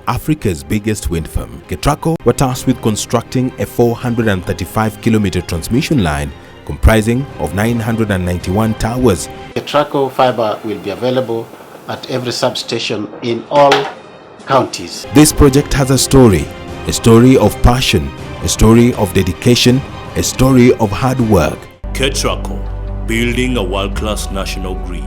Africa's biggest wind farm, Ketraco, were tasked with constructing a 435-kilometer transmission line comprising of 991 towers. Ketraco fiber will be available at every substation in all counties. This project has a story of passion, a story of dedication, a story of hard work. Ketraco, building a world-class national grid.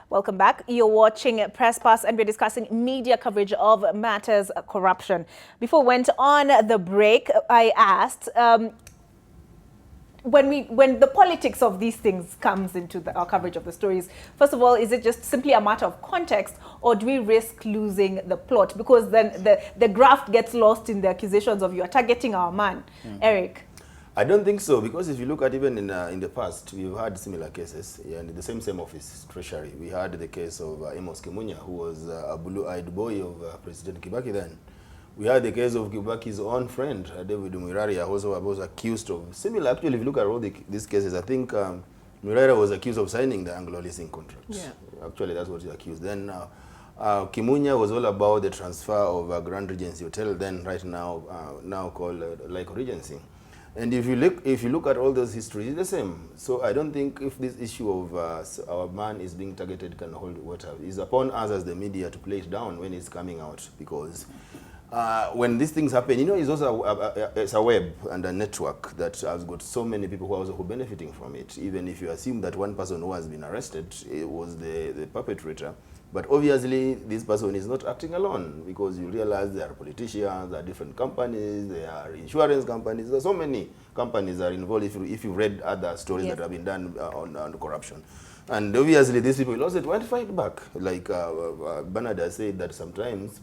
Welcome back. You're watching Presspass and we're discussing media coverage of matters corruption. Before we went on the break, I asked, when the politics of these things comes into our coverage of the stories, first of all, is it just simply a matter of context, or do we risk losing the plot? Because then the graft gets lost in the accusations of you are targeting our man. Eric? I don't think so, because if you look at even in the past, we've had similar cases, and in the same office, Treasury. We had the case of Amos Kimunya, who was a blue-eyed boy of President Kibaki then. We had the case of Kibaki's own friend, David Mwirari, who was accused of similar. Actually, if you look at all these cases, I think Mwirari was accused of signing the Anglo leasing contract. Yeah. Actually, that's what he accused. Then Kimunya was all about the transfer of a Grand Regency Hotel, then right now called Lake Regency. And if you look at all those histories, it's the same. So I don't think if this issue of our man is being targeted can hold water. It's upon us as the media to play it down when it's coming out, because when these things happen, you know, it's also it's a web and a network that has got so many people who are also benefiting from it. Even if you assume that one person who has been arrested was the perpetrator, but obviously this person is not acting alone, because you realize there are politicians, there are different companies, there are insurance companies, there are so many companies that are involved if you read other stories that have been done on corruption. And obviously these people also want to fight back. Like Bernard has said that sometimes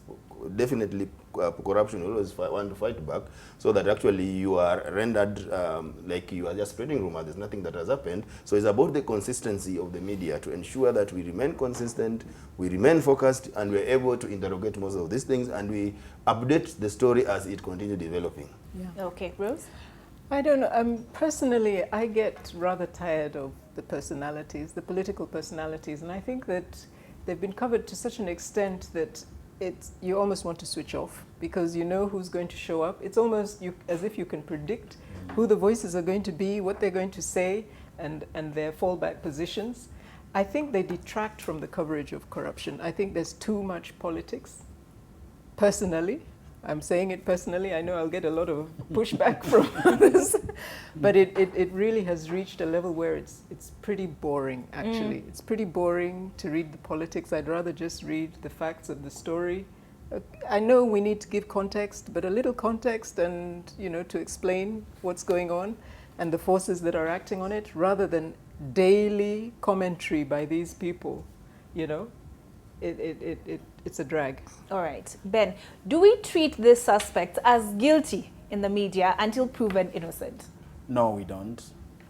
definitely corruption will always want to fight back, so that actually you are rendered like you are just spreading rumors. There's nothing that has happened. So it's about the consistency of the media to ensure that we remain consistent, we remain focused, and we're able to interrogate most of these things, and we update the story as it continues developing. Yeah. Okay, Rose? I don't know. Personally, I get rather tired of the personalities, the political personalities, and I think that they've been covered to such an extent that you almost want to switch off, because you know who's going to show up. It's almost as if you can predict who the voices are going to be, what they're going to say, and their fallback positions. I think they detract from the coverage of corruption. I think there's too much politics. Personally, I'm saying it personally, I know I'll get a lot of pushback from others, but it really has reached a level where it's pretty boring, actually. It's pretty boring to read the politics. I'd rather just read the facts of the story. I know we need to give context, but a little context and, you know, to explain what's going on and the forces that are acting on it, rather than daily commentary by these people, you know. It's a drag. All right. Ben, do we treat this suspect as guilty in the media until proven innocent? No, we don't.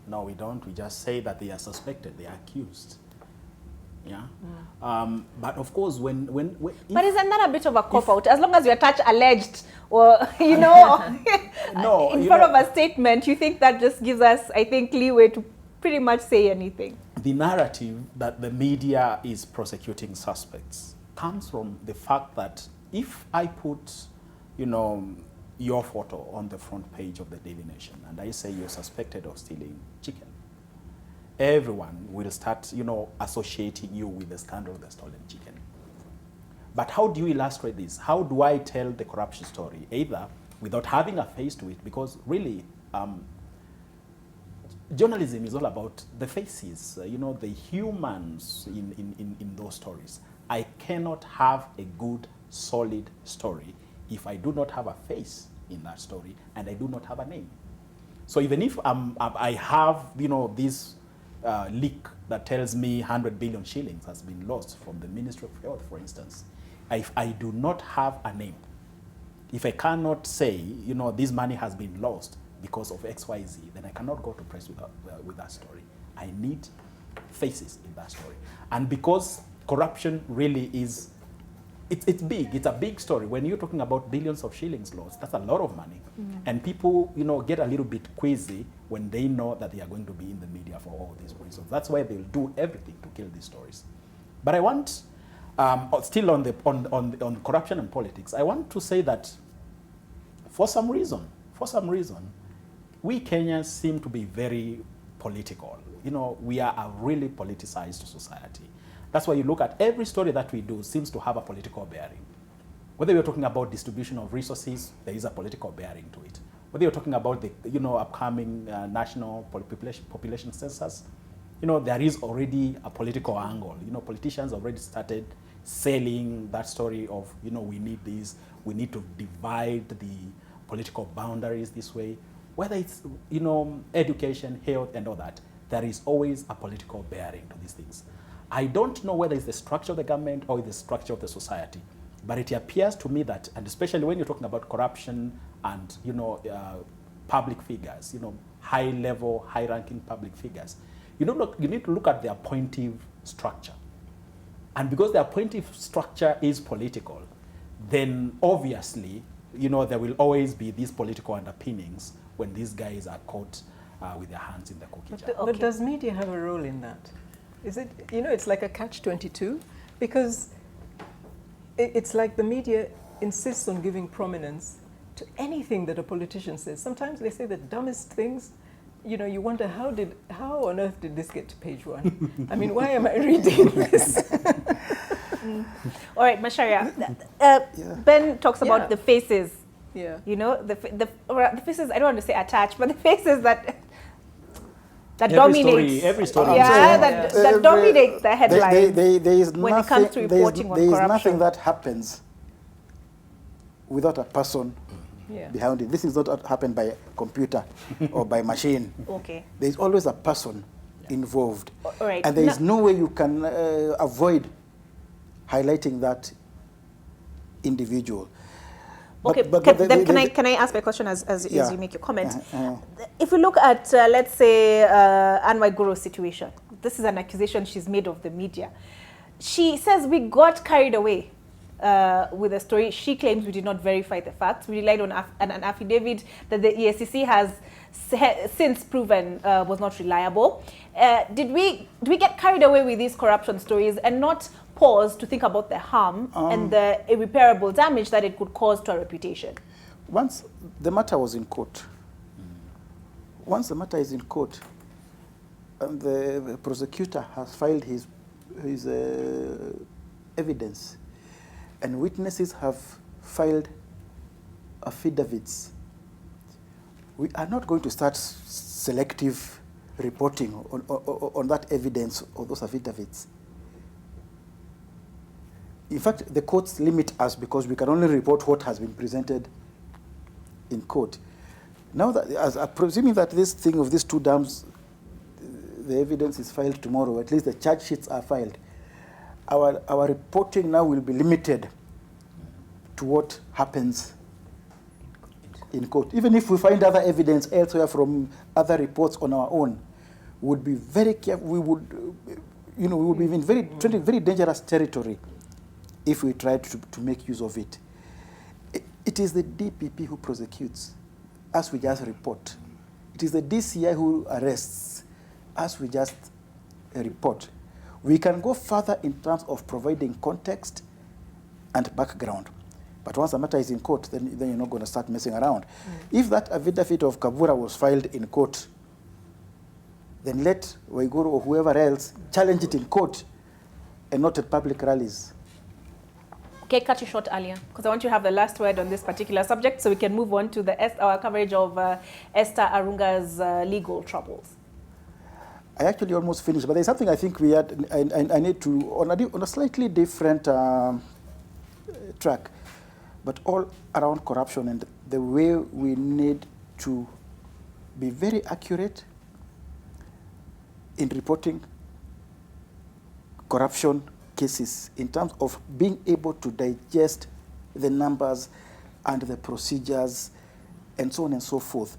No, we don't. We just say that they are suspected, they are accused. Yeah. But of course, when but isn't that a bit of a cop-out? As long as you attach alleged or, you know, no, in front of a statement, you think that just gives us, I think, leeway to pretty much say anything. The narrative that the media is prosecuting suspects comes from the fact that if I put, you know, your photo on the front page of the Daily Nation and I say you're suspected of stealing chicken, everyone will start, you know, associating you with the scandal of the stolen chicken. But how do you illustrate this? How do I tell the corruption story? Either without having a face to it, because really, journalism is all about the faces, you know, the humans in those stories. I cannot have a good, solid story if I do not have a face in that story and I do not have a name. So even if I have, you know, this leak that tells me 100 billion shillings has been lost from the Ministry of Health, for instance, if I do not have a name, if I cannot say, you know, this money has been lost because of XYZ, then I cannot go to press with that story. I need faces in that story. And because corruption really is, it's big, it's a big story. When you're talking about billions of shillings lost, that's a lot of money. And people, you know, get a little bit queasy when they know that they are going to be in the media for all these reasons. That's why they'll do everything to kill these stories. But I want, still on corruption and politics, I want to say that for some reason, we Kenyans seem to be very political. You know, we are a really politicized society. That's why you look at every story that we do seems to have a political bearing. Whether you're talking about distribution of resources, there is a political bearing to it. Whether you're talking about the, you know, upcoming national population census, you know, there is already a political angle. You know, politicians already started selling that story of, you know, we need this, we need to divide the political boundaries this way. Whether it's, you know, education, health, and all that, there is always a political bearing to these things. I don't know whether it's the structure of the government or the structure of the society, but it appears to me that, and especially when you're talking about corruption and, you know, public figures, you know, high-level, high-ranking public figures, you know, you need to look at the appointive structure. And because the appointive structure is political, then obviously, you know, there will always be these political underpinnings when these guys are caught with their hands in the cookie jar. But does media have a role in that? Is it, you know, it's like a catch-22, because it's like the media insists on giving prominence to anything that a politician says. Sometimes they say the dumbest things. You know, you wonder how on earth did this get to page 1? I mean, why am I reading this? All right, Macharia. Ben talks about the faces. Yeah. You know, the faces, I don't want to say attached, but the faces that dominate. Every story. That dominate the headlines when it comes to reporting on corruption. There is nothing that happens without a person behind it. This is not happened by computer or by machine. Okay. There is always a person involved. All right. And there is no way you can avoid highlighting that individual. Okay, can I ask my question as you make your comment? If we look at, let's say, Anne Waiguru's situation, this is an accusation she's made of the media. She says we got carried away with the story. She claims we did not verify the facts. We relied on an affidavit that the EACC has since proven was not reliable. Did we get carried away with these corruption stories and not pause to think about the harm and the irreparable damage that it could cause to our reputation? Once the matter was in court, once the matter is in court, and the prosecutor has filed his evidence, and witnesses have filed affidavits, we are not going to start selective reporting on that evidence or those affidavits. In fact, the courts limit us because we can only report what has been presented in court. Now, that, presuming that this thing of these 2 dams, the evidence is filed tomorrow, at least the charge sheets are filed, our reporting now will be limited to what happens in court. Even if we find other evidence elsewhere from other reports on our own, we would be very careful. We would be in very dangerous territory if we tried to make use of it. It is the DPP who prosecutes, as we just report. It is the DCI who arrests, as we just report. We can go further in terms of providing context and background. But once the matter is in court, then you're not going to start messing around. If that affidavit of Kabura was filed in court, then let Waiguru or whoever else challenge it in court and not at public rallies. Okay, cut you short earlier, because I want you to have the last word on this particular subject so we can move on to our coverage of Esther Arunga's legal troubles. I actually almost finished, but there's something I think we had, I need to, on a slightly different track, but all around corruption and the way we need to be very accurate in reporting corruption cases in terms of being able to digest the numbers and the procedures and so on and so forth,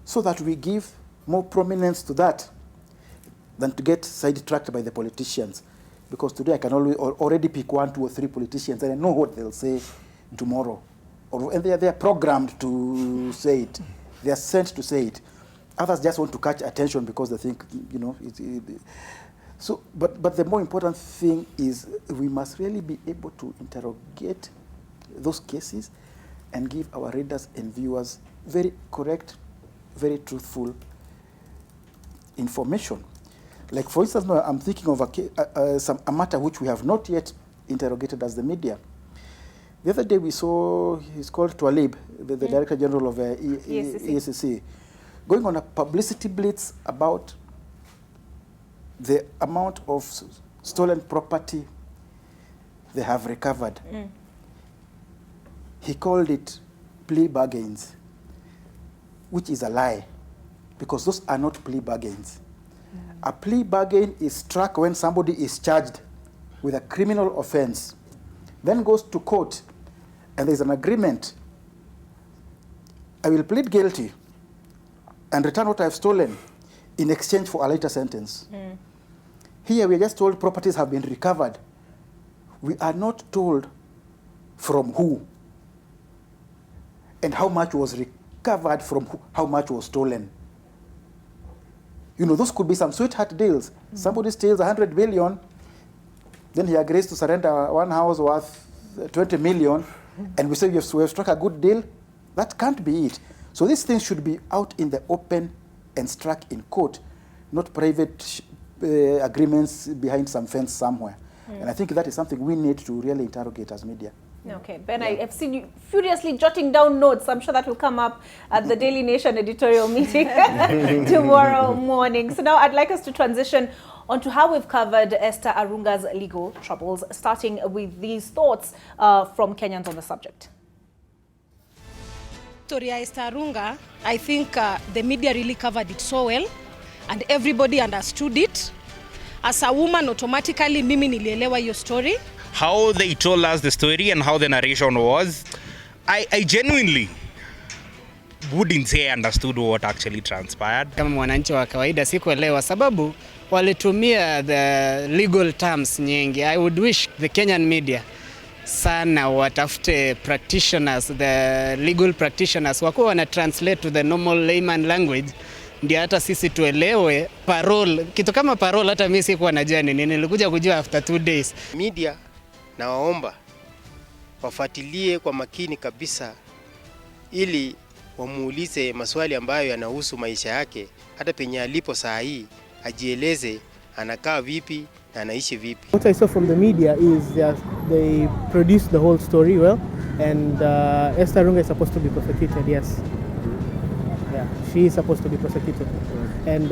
so that we give more prominence to that than to get sidetracked by the politicians. Because today I can already pick 1, 2, or 3 politicians and I know what they'll say tomorrow. And they are programmed to say it. They are sent to say it. Others just want to catch attention because they think, so, but the more important thing is we must really be able to interrogate those cases and give our readers and viewers very correct, very truthful information. Like, for instance, now I'm thinking of a matter which we have not yet interrogated as the media. The other day we saw, he's called Twalib, the Director General of EACC, going on a publicity blitz about the amount of stolen property they have recovered. He called it plea bargains, which is a lie, because those are not plea bargains. A plea bargain is struck when somebody is charged with a criminal offense, then goes to court, and there's an agreement. I will plead guilty and return what I've stolen in exchange for a later sentence. Here we are just told properties have been recovered. We are not told from who and how much was recovered from who, how much was stolen. Those could be some sweetheart deals. Somebody steals 100 billion, then he agrees to surrender one house worth 20 million, and we say we have struck a good deal. That can't be it. So these things should be out in the open and struck in court, not private agreements behind some fence somewhere. And I think that is something we need to really interrogate as media. Okay, Ben, I have seen you furiously jotting down notes. I'm sure that will come up at the Daily Nation editorial meeting tomorrow morning. So now I'd like us to transition onto how we've covered Esther Arunga's legal troubles, starting with these thoughts from Kenyans on the subject. Story Esther Arunga, I think the media really covered it so well and everybody understood it. As a woman, automatically mimi nilielewa your story. how they told us the story and how the narration was, I genuinely wouldn't say I understood what actually transpired. Kama mwananchi wa kawaida sikuelewa sababu walitumia the legal terms nyingi. I would wish the Kenyan media sana watafute practitioners, the legal practitioners wakuwa wana translate to the normal layman language, ndio hata sisi tuelewe parole. Kitu kama parole hata mimi sikuwa najua nini, nilikuja kujua after 2 days. Media na waomba wafuatilie kwa makini kabisa ili wamuulize maswali ambayo yanahusu maisha yake, hata penye alipo saa hii ajieleze anakaa vipi na anaishi vipi. What I saw from the media is they produced the whole story well, and Esther Arunga is supposed to be prosecuted, yes. Yeah, she is supposed to be prosecuted. And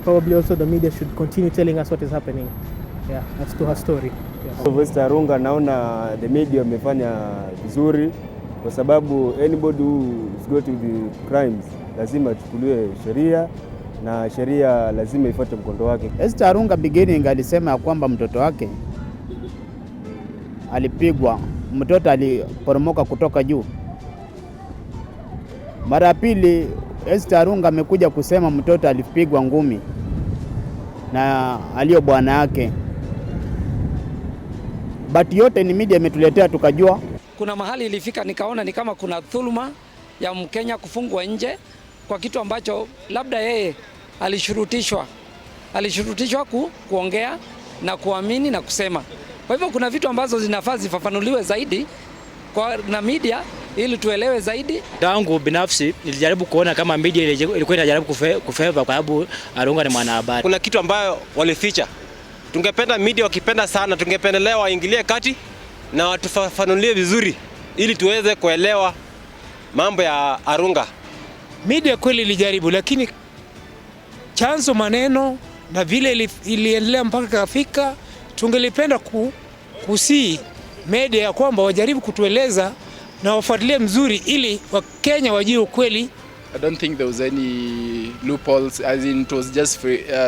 probably also the media should continue telling us what is happening, yeah, as to her story. Yeah. Esther Arunga, naona the media wamefanya vizuri kwa sababu anybody who is go to the crimes lazima achukuliwe sheria na sheria lazima ifuate mkondo wake. Esther Arunga beginning alisema kwamba mtoto wake alipigwa, mtoto aliporomoka kutoka juu. Mara pili Esther Arunga amekuja kusema mtoto alipigwa ngumi na aliyo bwana yake. But yote ni media imetuletea tukajua. Kuna mahali ilifika nikaona ni kama kuna dhuluma ya Mkenya kufungwa nje kwa kitu ambacho labda yeye alishurutishwa kuongea na kuamini na kusema. Kwa hivyo kuna vitu ambazo zinafaa zifafanuliwe zaidi na media ili tuelewe zaidi. Tangu binafsi nilijaribu kuona kama media ilikuwa inajaribu kufeva kwa sababu Arunga ni mwanahabari. Kuna kitu ambayo walificha. Tungependa media wakipenda sana, tungependelea waingilie kati na watufafanulie vizuri ili tuweze kuelewa mambo ya Arunga. Media kweli ilijaribu, lakini chanzo maneno na vile iliendelea mpaka kafika, tungelipenda kusii media ya kwamba wajaribu kutueleza na wafuatilie mzuri ili Wakenya wajue ukweli. I don't think there was any loopholes, as in it was just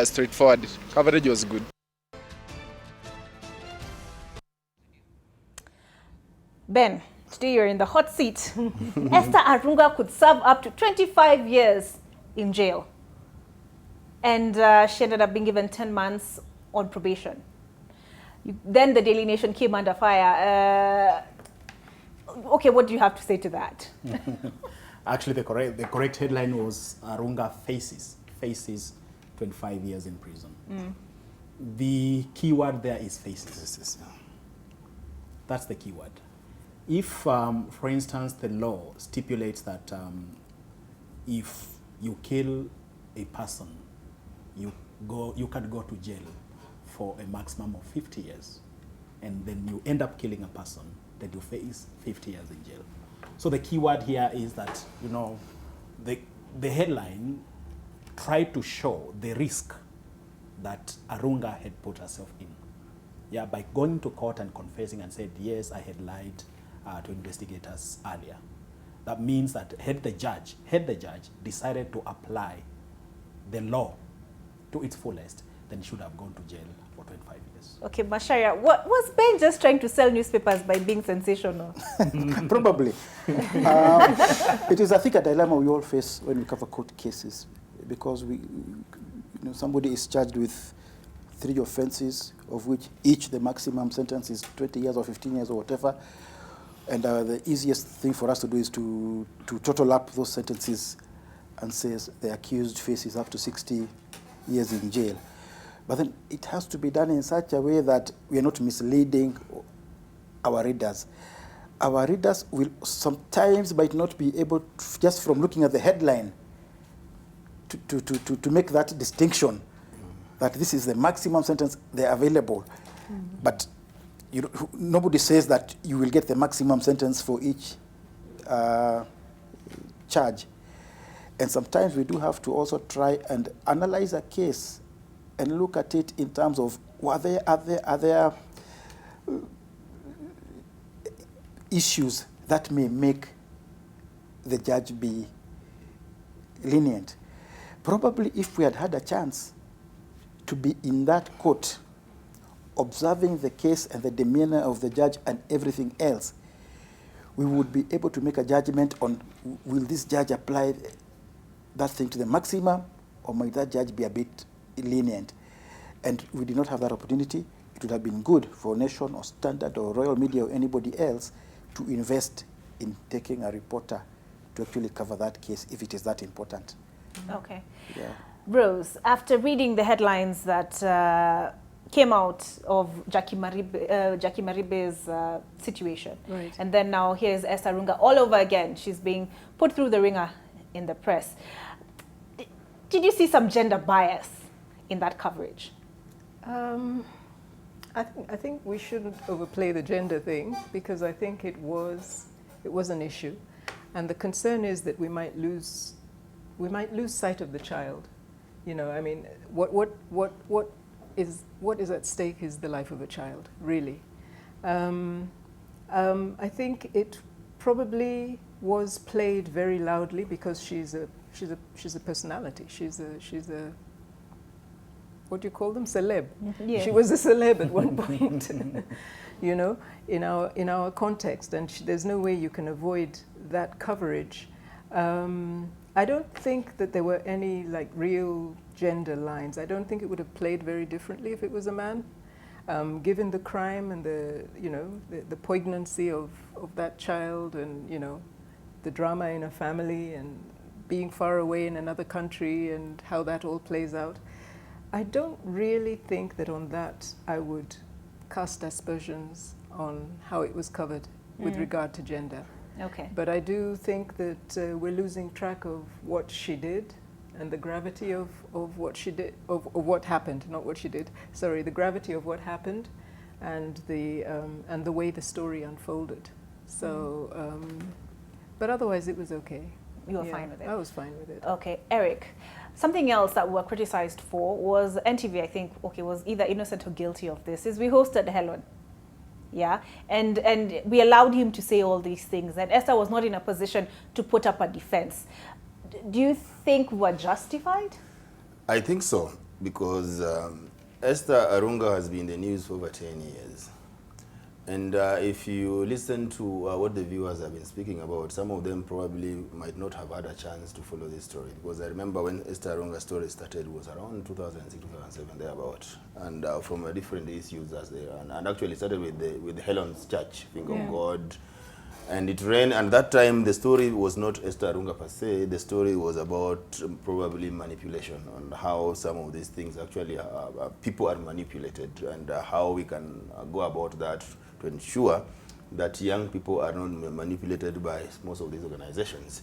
straightforward. Coverage was good. Ben, today you're in the hot seat. Esther Arunga could serve up to 25 years in jail. And she ended up being given 10 months on probation. Then the Daily Nation came under fire. Okay, what do you have to say to that? Actually, the correct headline was Arunga faces 25 years in prison. The key word there is faces. That's the key word. If, for instance, the law stipulates that if you kill a person, you can go to jail for a maximum of 50 years, and then you end up killing a person, then you face 50 years in jail. So the key word here is that, you know, the headline tried to show the risk that Arunga had put herself in. Yeah, by going to court and confessing and said, yes, I had lied to investigators earlier. That means that had the judge decided to apply the law to its fullest, then should have gone to jail for 25 years. Okay, Macharia, what was Ben just trying to sell newspapers by being sensational? Probably. It is, I think, a dilemma we all face when we cover court cases, because somebody is charged with 3 offenses, of which each the maximum sentence is 20 years or 15 years or whatever. And the easiest thing for us to do is to total up those sentences and say the accused faces up to 60 years in jail. But then it has to be done in such a way that we are not misleading our readers. Our readers will sometimes might not be able to, just from looking at the headline, to make that distinction that this is the maximum sentence they're available. But nobody says that you will get the maximum sentence for each charge. And sometimes we do have to also try and analyze a case and look at it in terms of are there issues that may make the judge be lenient. Probably if we had had a chance to be in that court observing the case and the demeanor of the judge and everything else, we would be able to make a judgment on will this judge apply that thing to the maximum, or might that judge be a bit lenient? And we did not have that opportunity. It would have been good for Nation or Standard or Royal Media or anybody else to invest in taking a reporter to actually cover that case if it is that important. Okay. Yeah. Rose, after reading the headlines that came out of Jackie Maribe's situation, Right. and then now here's Esther Arunga all over again. She's being put through the ringer in the press. Did you see some gender bias in that coverage? I think we shouldn't overplay the gender thing, because I think it was an issue, and the concern is that we might lose sight of the child. You know, I mean, what is at stake is the life of a child, really. I think it probably was played very loudly because she's a personality. She's a what do you call them? Celeb. Yeah. She was a celeb at one point, you know, in our context, and there's no way you can avoid that coverage. I don't think that there were any like real gender lines. I don't think it would have played very differently if it was a man, given the crime and the poignancy of that child, and the drama in a family and being far away in another country and how that all plays out. I don't really think that on that I would cast aspersions on how it was covered with regard to gender. Okay. But I do think that we're losing track of what she did and the gravity of what she did, of what happened, not what she did. Sorry, the gravity of what happened, and the way the story unfolded. So, but otherwise it was okay. You were fine with it? I was fine with it. Okay, Eric. Something else that we were criticized for was NTV, I think, was either innocent or guilty of this, is we hosted Helen. Yeah, and we allowed him to say all these things, and Esther was not in a position to put up a defense. Do you think we're justified? I think so, because Esther Arunga has been in the news for over 10 years. And if you listen to what the viewers have been speaking about, some of them probably might not have had a chance to follow this story. Because I remember when Esther Arunga's story started, it was around 2006, 2007, thereabout. And from different issues as they ran. And actually started with Helen's church, Finger of God. And it ran, and that time the story was not Esther Arunga per se, the story was about probably manipulation, on how some of these things actually, people are manipulated, and how we can go about that to ensure that young people are not manipulated by most of these organizations.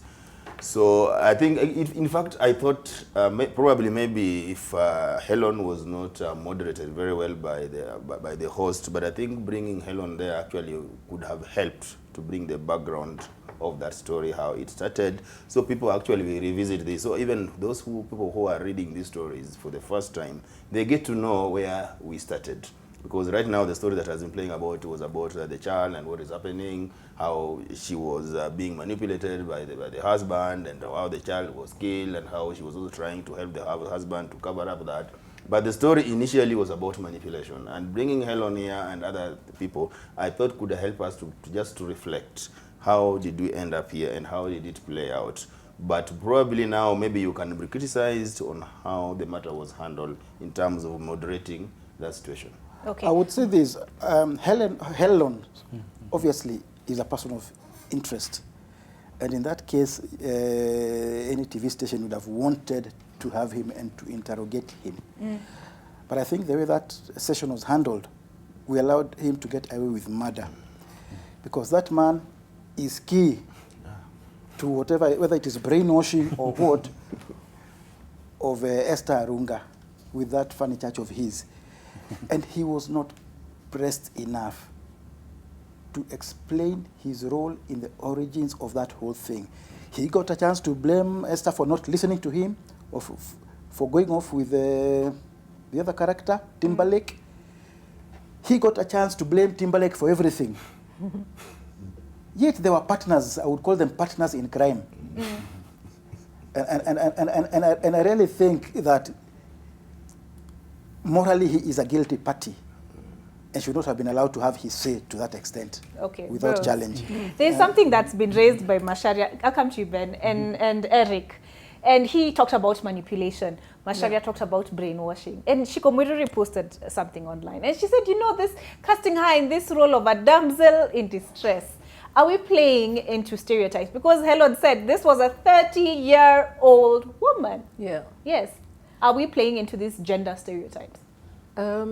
So I think, in fact, I thought probably maybe if Helen was not moderated very well by the host, but I think bringing Helen there actually could have helped to bring the background of that story, how it started, so people actually will revisit this. So even those people who are reading these stories for the first time, they get to know where we started. Because right now the story that has been playing about was about the child and what is happening, how she was being manipulated by the husband, and how the child was killed, and how she was also trying to help the husband to cover up that. But the story initially was about manipulation, and bringing Helen here and other people, I thought could help us to just to reflect how did we end up here and how did it play out. But probably now maybe you can be criticized on how the matter was handled in terms of moderating that situation. Okay. I would say this, Helen obviously is a person of interest. And in that case, any TV station would have wanted to have him and to interrogate him. But I think the way that session was handled, we allowed him to get away with murder. Because that man is key to whatever, whether it is brainwashing or what, of Esther Arunga with that funny church of his. And he was not pressed enough to explain his role in the origins of that whole thing. He got a chance to blame Esther for not listening to him, or for going off with the other character, Timberlake. He got a chance to blame Timberlake for everything. Yet they were partners, I would call them partners in crime. And I really think that morally he is a guilty party. and should not have been allowed to have his say to that extent Okay. without Burrows. challenge. There's something that's been raised by Macharia. I'll come to you, Ben, and Eric. And he talked about manipulation. Macharia talked about brainwashing. And Shikomwiri posted something online. And she said, you know, this casting her in this role of a damsel in distress. Are we playing into stereotypes? Because Helen said this was a 30-year-old woman. Yeah. Yes. Are we playing into these gender stereotypes? Are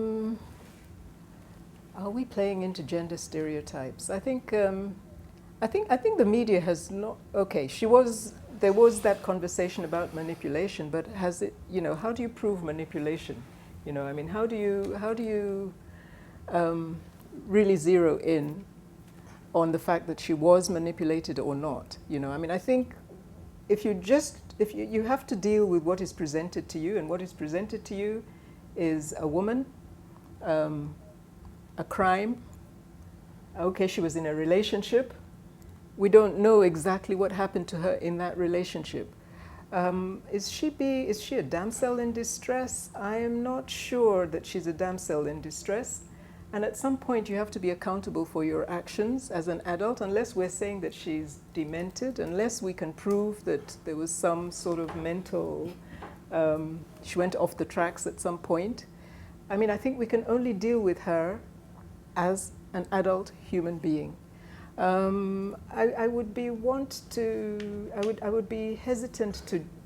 we playing into gender stereotypes? I think the media has not. Okay, there was that conversation about manipulation, but has it? You know, how do you prove manipulation? You know, I mean, how do you really zero in on the fact that she was manipulated or not? You know, I mean, I think if you have to deal with what is presented to you, and what is presented to you is a woman, a crime. Okay, she was in a relationship. We don't know exactly what happened to her in that relationship. Is she a damsel in distress? I am not sure that she's a damsel in distress. And at some point, you have to be accountable for your actions as an adult, unless we're saying that she's demented, unless we can prove that there was some sort of mental, she went off the tracks at some point. I mean, I think we can only deal with her as an adult human being. I would be hesitant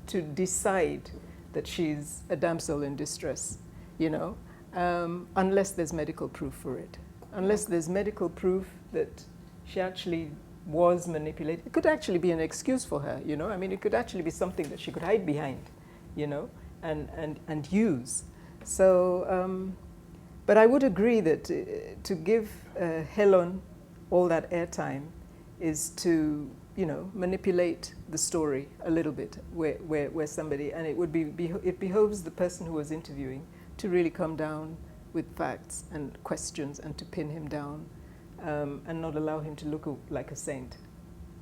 to decide that she's a damsel in distress, you know. Unless there's medical proof for it. Unless there's medical proof that she actually was manipulated. It could actually be an excuse for her, you know. I mean, it could actually be something that she could hide behind, you know, and use. So, but I would agree that to give Helen all that airtime is to, you know, manipulate the story a little bit where somebody, and it behoves the person who was interviewing to really come down with facts and questions and to pin him down and not allow him to look like a saint.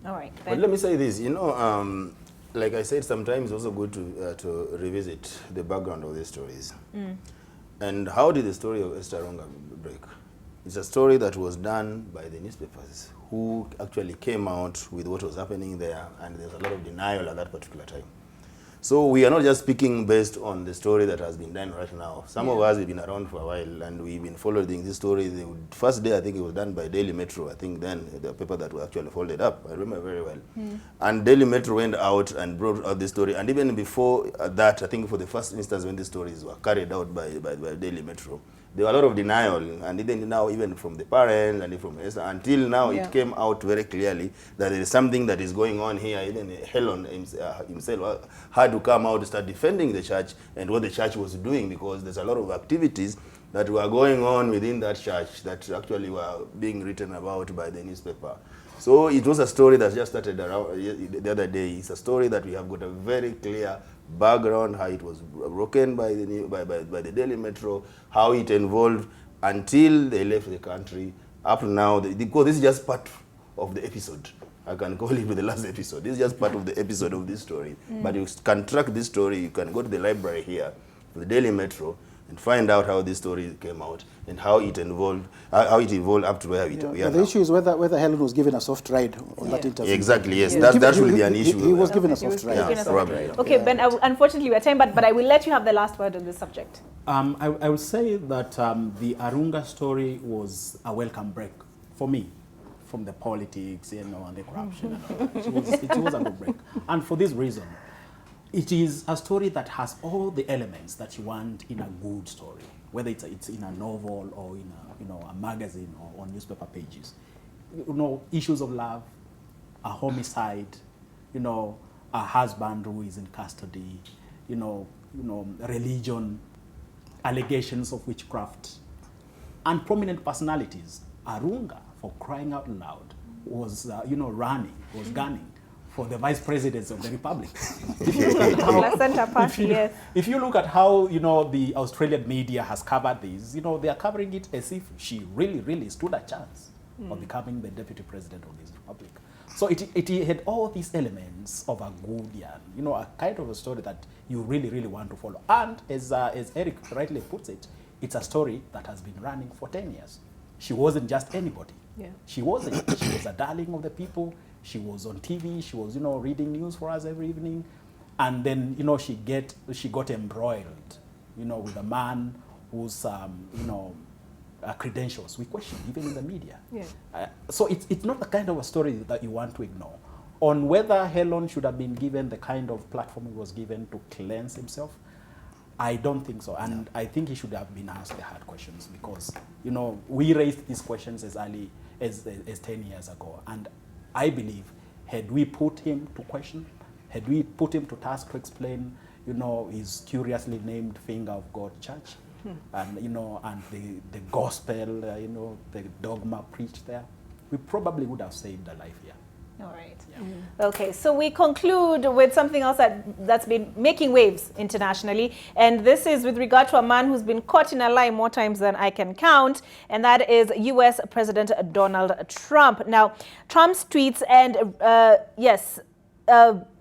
All right. But let me say this, you know, like I said, sometimes it's also good to revisit the background of these stories. And how did the story of Esther Arunga break? It's a story that was done by the newspapers who actually came out with what was happening there, and there's a lot of denial at that particular time. So we are not just speaking based on the story that has been done right now. Some of us have been around for a while, and we've been following this story. The first day, I think it was done by Daily Metro. I think then the paper that was actually folded up. I remember very well. And Daily Metro went out and brought out this story. And even before that, I think for the first instance when the stories were carried out by Daily Metro, there were a lot of denial, and even now, even from the parents and from Esther, until now, it came out very clearly that there is something that is going on here. Even Helen himself had to come out to start defending the church and what the church was doing, because there's a lot of activities that were going on within that church that actually were being written about by the newspaper. So it was a story that just started around the other day. It's a story that we have got a very clear background, how it was broken by the Daily Metro, how it evolved until they left the country, up to now, because this is just part of the episode. I can call it the last episode. This is just part of the episode of this story. But you can track this story, you can go to the library here, to the Daily Metro, and find out how this story came out and how it evolved up to where we are The now. issue is whether Helen was given a soft ride on that interview. Exactly, yes. That should be an issue. He was given a soft ride. Yeah, probably. Okay, Ben, unfortunately we're time, but I will let you have the last word on this subject. I would say that the Arunga story was a welcome break for me from the politics, you know, and the corruption and all that. It was a good break. And for this reason, it is a story that has all the elements that you want in a good story, whether it's in a novel or in a magazine or on newspaper pages. You know, issues of love, a homicide, you know, a husband who is in custody, you know, religion, allegations of witchcraft, and prominent personalities. Arunga, for crying out loud, was gunning for the vice presidency of the republic. If you look at how the Australian media has covered this, they are covering it as if she really stood a chance of becoming the deputy president of this republic. So it had all these elements of a good yarn, a kind of a story that you really want to follow. And as Eric rightly puts it, it's a story that has been running for 10 years. She wasn't just anybody. Yeah. She wasn't. She was a darling of the people. She was on TV. She was, reading news for us every evening. And then, she got embroiled, with a man whose, credentials we question, even in the media. Yeah. So it's not the kind of a story that you want to ignore. On whether Helen should have been given the kind of platform he was given to cleanse himself, I don't think so. And I think he should have been asked the hard questions because, we raised these questions as early as 10 years ago. And I believe, had we put him to question, had we put him to task to explain, his curiously named Finger of God Church, and, and the gospel, the dogma preached there, we probably would have saved a life here. All right. Yeah. Okay, so we conclude with something else that's been making waves internationally, and this is with regard to a man who's been caught in a lie more times than I can count, and that is U.S. President Donald Trump. Now, Trump's tweets and,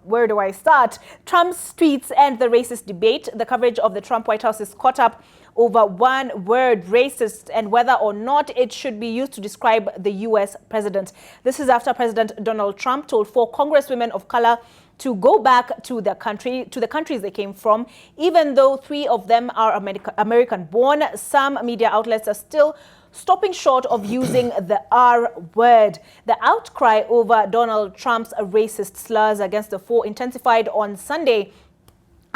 where do I start? Trump's tweets and the racist debate. The coverage of the Trump White House is caught up over one word, racist, and whether or not it should be used to describe the U.S. president. This is after President Donald Trump told 4 congresswomen of color to go back to their country, to the countries they came from. Even though 3 of them are American-born, some media outlets are still stopping short of using the R word. The outcry over Donald Trump's racist slurs against the 4 intensified on Sunday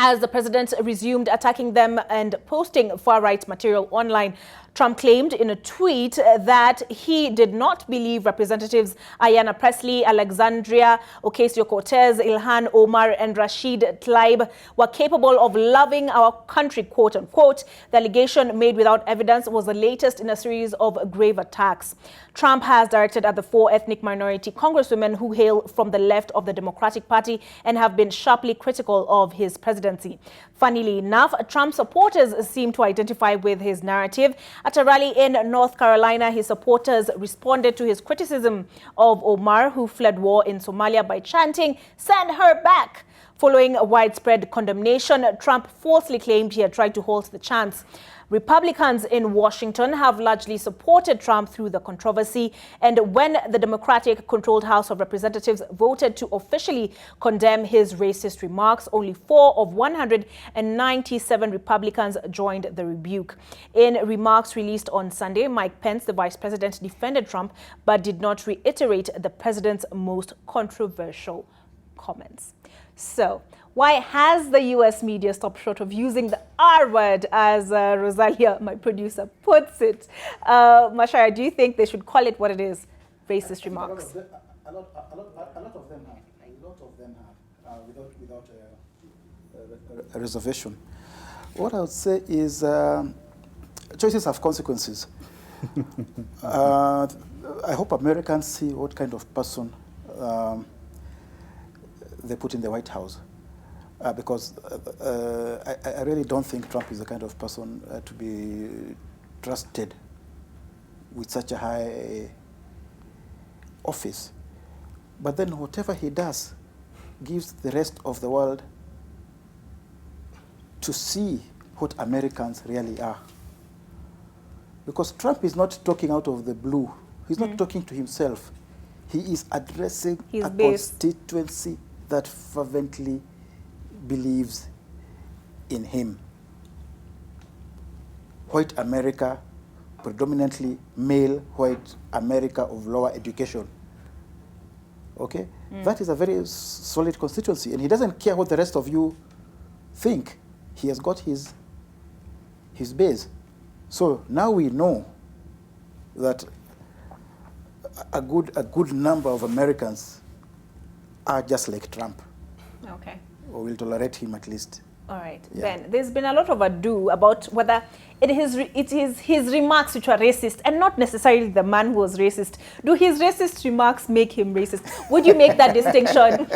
as the president resumed attacking them and posting far-right material online. Trump claimed in a tweet that he did not believe Representatives Ayanna Pressley, Alexandria Ocasio-Cortez, Ilhan Omar, and Rashid Tlaib were capable of loving our country, quote-unquote. The allegation, made without evidence, was the latest in a series of grave attacks. Trump has directed at the 4 ethnic minority congresswomen who hail from the left of the Democratic Party and have been sharply critical of his presidency. Funnily enough, Trump supporters seem to identify with his narrative. At a rally in North Carolina, his supporters responded to his criticism of Omar, who fled war in Somalia, by chanting, "Send her back." Following a widespread condemnation, Trump falsely claimed he had tried to halt the chants. Republicans in Washington have largely supported Trump through the controversy, and when the Democratic-controlled House of Representatives voted to officially condemn his racist remarks, only 4 of 197 Republicans joined the rebuke. In remarks released on Sunday, Mike Pence, the vice president, defended Trump but did not reiterate the president's most controversial comments. So, why has the U.S. media stopped short of using the R word, as Rosalia, my producer, puts it? Mashara, do you think they should call it what it is, racist remarks? A lot of them have, without a reservation. What I would say is choices have consequences. I hope Americans see what kind of person they put in the White House. Because I really don't think Trump is the kind of person to be trusted with such a high office. But then whatever he does gives the rest of the world to see what Americans really are. Because Trump is not talking out of the blue. He's not talking to himself. He is addressing a constituency that fervently believes in him. White America, predominantly male white America of lower education. Okay? That is a very solid constituency, and he doesn't care what the rest of you think. He has got his base. So now we know that a good number of Americans are just like Trump. Okay. Or will tolerate him at least. All right. Yeah. Ben, there's been a lot of ado about whether it is his remarks which are racist and not necessarily the man who was racist. Do his racist remarks make him racist? Would you make that distinction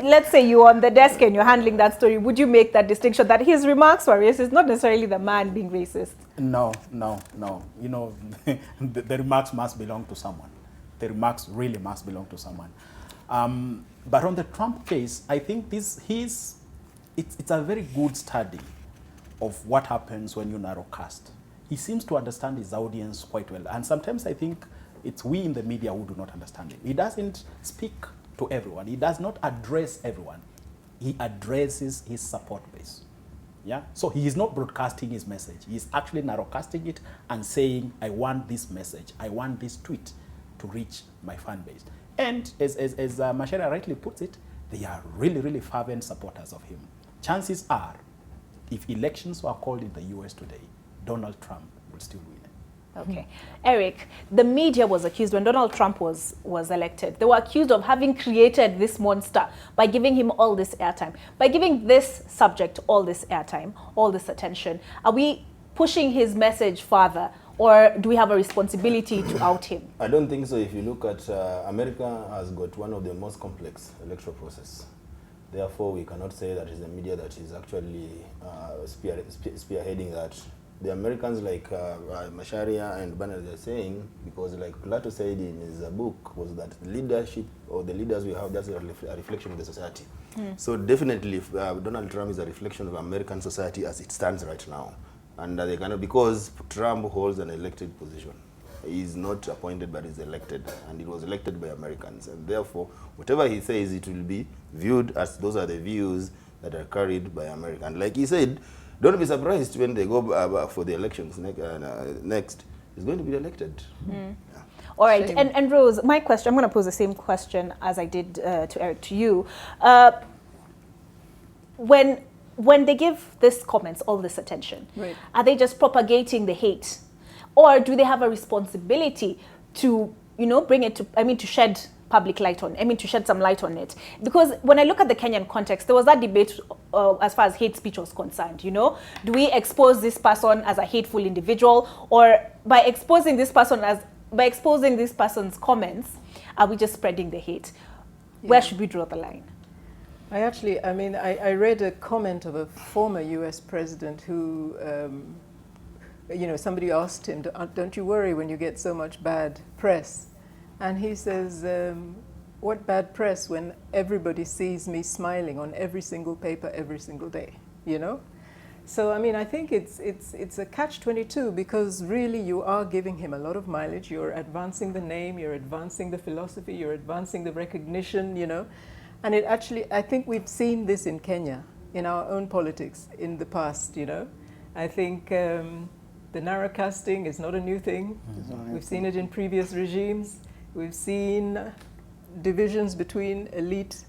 let's say you're on the desk and you're handling that story, would you make that distinction that his remarks were racist, not necessarily the man being racist? No. You know, the remarks must belong to someone. The remarks really must belong to someone. But on the Trump case, I think it's a very good study of what happens when you narrowcast. He seems to understand his audience quite well. And sometimes I think it's we in the media who do not understand him. He doesn't speak to everyone. He does not address everyone. He addresses his support base. Yeah? So he is not broadcasting his message. He is actually narrowcasting it and saying, I want this message, I want this tweet to reach my fan base. And as Macharia rightly puts it, they are really, really fervent supporters of him. Chances are, if elections were called in the US today, Donald Trump would still win. Okay. Eric, the media was accused when Donald Trump was elected. They were accused of having created this monster by giving him all this airtime, by giving this subject all this airtime, all this attention. Are we pushing his message further, or do we have a responsibility to out him? I don't think so. If you look at America has got one of the most complex electoral process. Therefore, we cannot say that it's the media that is actually spearheading that. The Americans, like Macharia and Bernard are saying, because like Plato said in his book, was that leadership or the leaders we have, that's a reflection of the society. So definitely Donald Trump is a reflection of American society as it stands right now. And they cannot, because Trump holds an elected position. He is not appointed, but is elected, and he was elected by Americans. And therefore, whatever he says, it will be viewed as those are the views that are carried by Americans. Like he said, don't be surprised when they go for the elections next. He's going to be elected. Yeah. All right, and Rose, my question, I'm going to pose the same question as I did to Eric, to you. When they give these comments all this attention, right, are they just propagating the hate? Or do they have a responsibility to, bring it to, to shed public light on, to shed some light on it? Because when I look at the Kenyan context, there was that debate as far as hate speech was concerned, Do we expose this person as a hateful individual, or by exposing this person's comments, are we just spreading the hate? Yeah. Where should we draw the line? I read a comment of a former US president who, somebody asked him, don't you worry when you get so much bad press? And he says, what bad press when everybody sees me smiling on every single paper every single day, So, I think it's a catch-22, because really you are giving him a lot of mileage. You're advancing the name, you're advancing the philosophy, you're advancing the recognition, And it actually, I think we've seen this in Kenya, in our own politics in the past, I think the narrowcasting is not a new thing. We've seen it in previous regimes. We've seen divisions between elite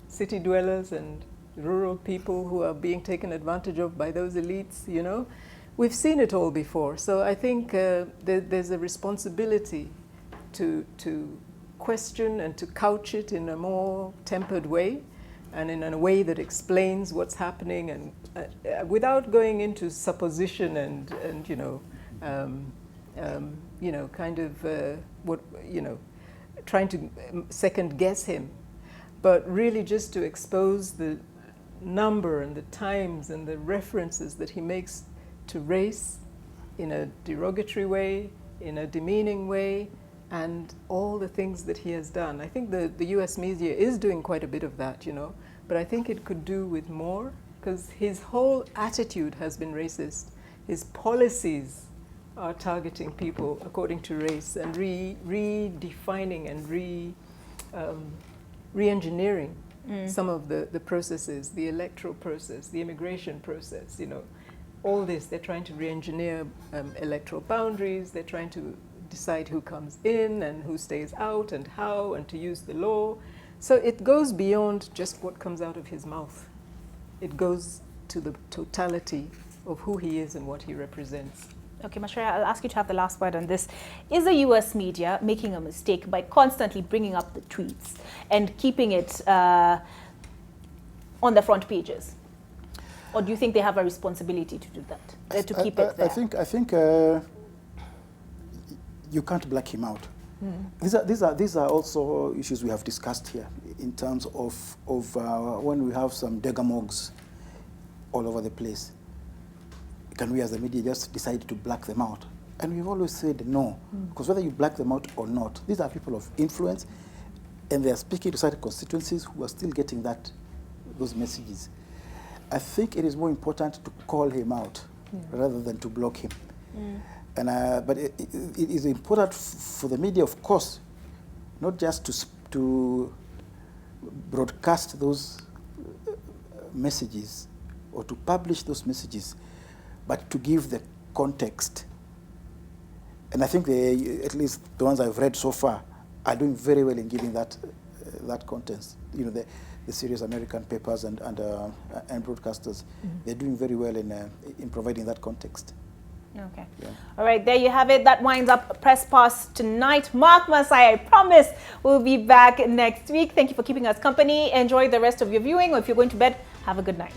city dwellers and rural people who are being taken advantage of by those elites, We've seen it all before. So I think there's a responsibility to question and to couch it in a more tempered way, and in a way that explains what's happening, and without going into supposition and trying to second guess him, but really just to expose the number and the times and the references that he makes to race in a derogatory way, in a demeaning way, and all the things that he has done. I think the US media is doing quite a bit of that, but I think it could do with more, because his whole attitude has been racist. His policies are targeting people according to race, and redefining and re-engineering some of the processes, the electoral process, the immigration process, all this. They're trying to re-engineer electoral boundaries. They're trying to decide who comes in and who stays out and how, and to use the law. So it goes beyond just what comes out of his mouth. It goes to the totality of who he is and what he represents. Okay, Macharia, I'll ask you to have the last word on this. Is the US media making a mistake by constantly bringing up the tweets and keeping it on the front pages? Or do you think they have a responsibility to do that, to keep it there? I think you can't black him out. These are also issues we have discussed here in terms of when we have some demagogues all over the place. Can we as the media just decide to black them out? And we've always said no, because whether you black them out or not, these are people of influence, and they are speaking to certain constituencies who are still getting those messages. I think it is more important to call him out rather than to block him. And but it is important for the media, of course, not just to broadcast those messages or to publish those messages, but to give the context. And I think at least the ones I've read so far are doing very well in giving that context. You know, the serious American papers and broadcasters, they're doing very well in providing that context. Okay. Yeah. All right, there you have it. That winds up Press Pass tonight. Mark Masai, I promise we'll be back next week. Thank you for keeping us company. Enjoy the rest of your viewing, or if you're going to bed, have a good night.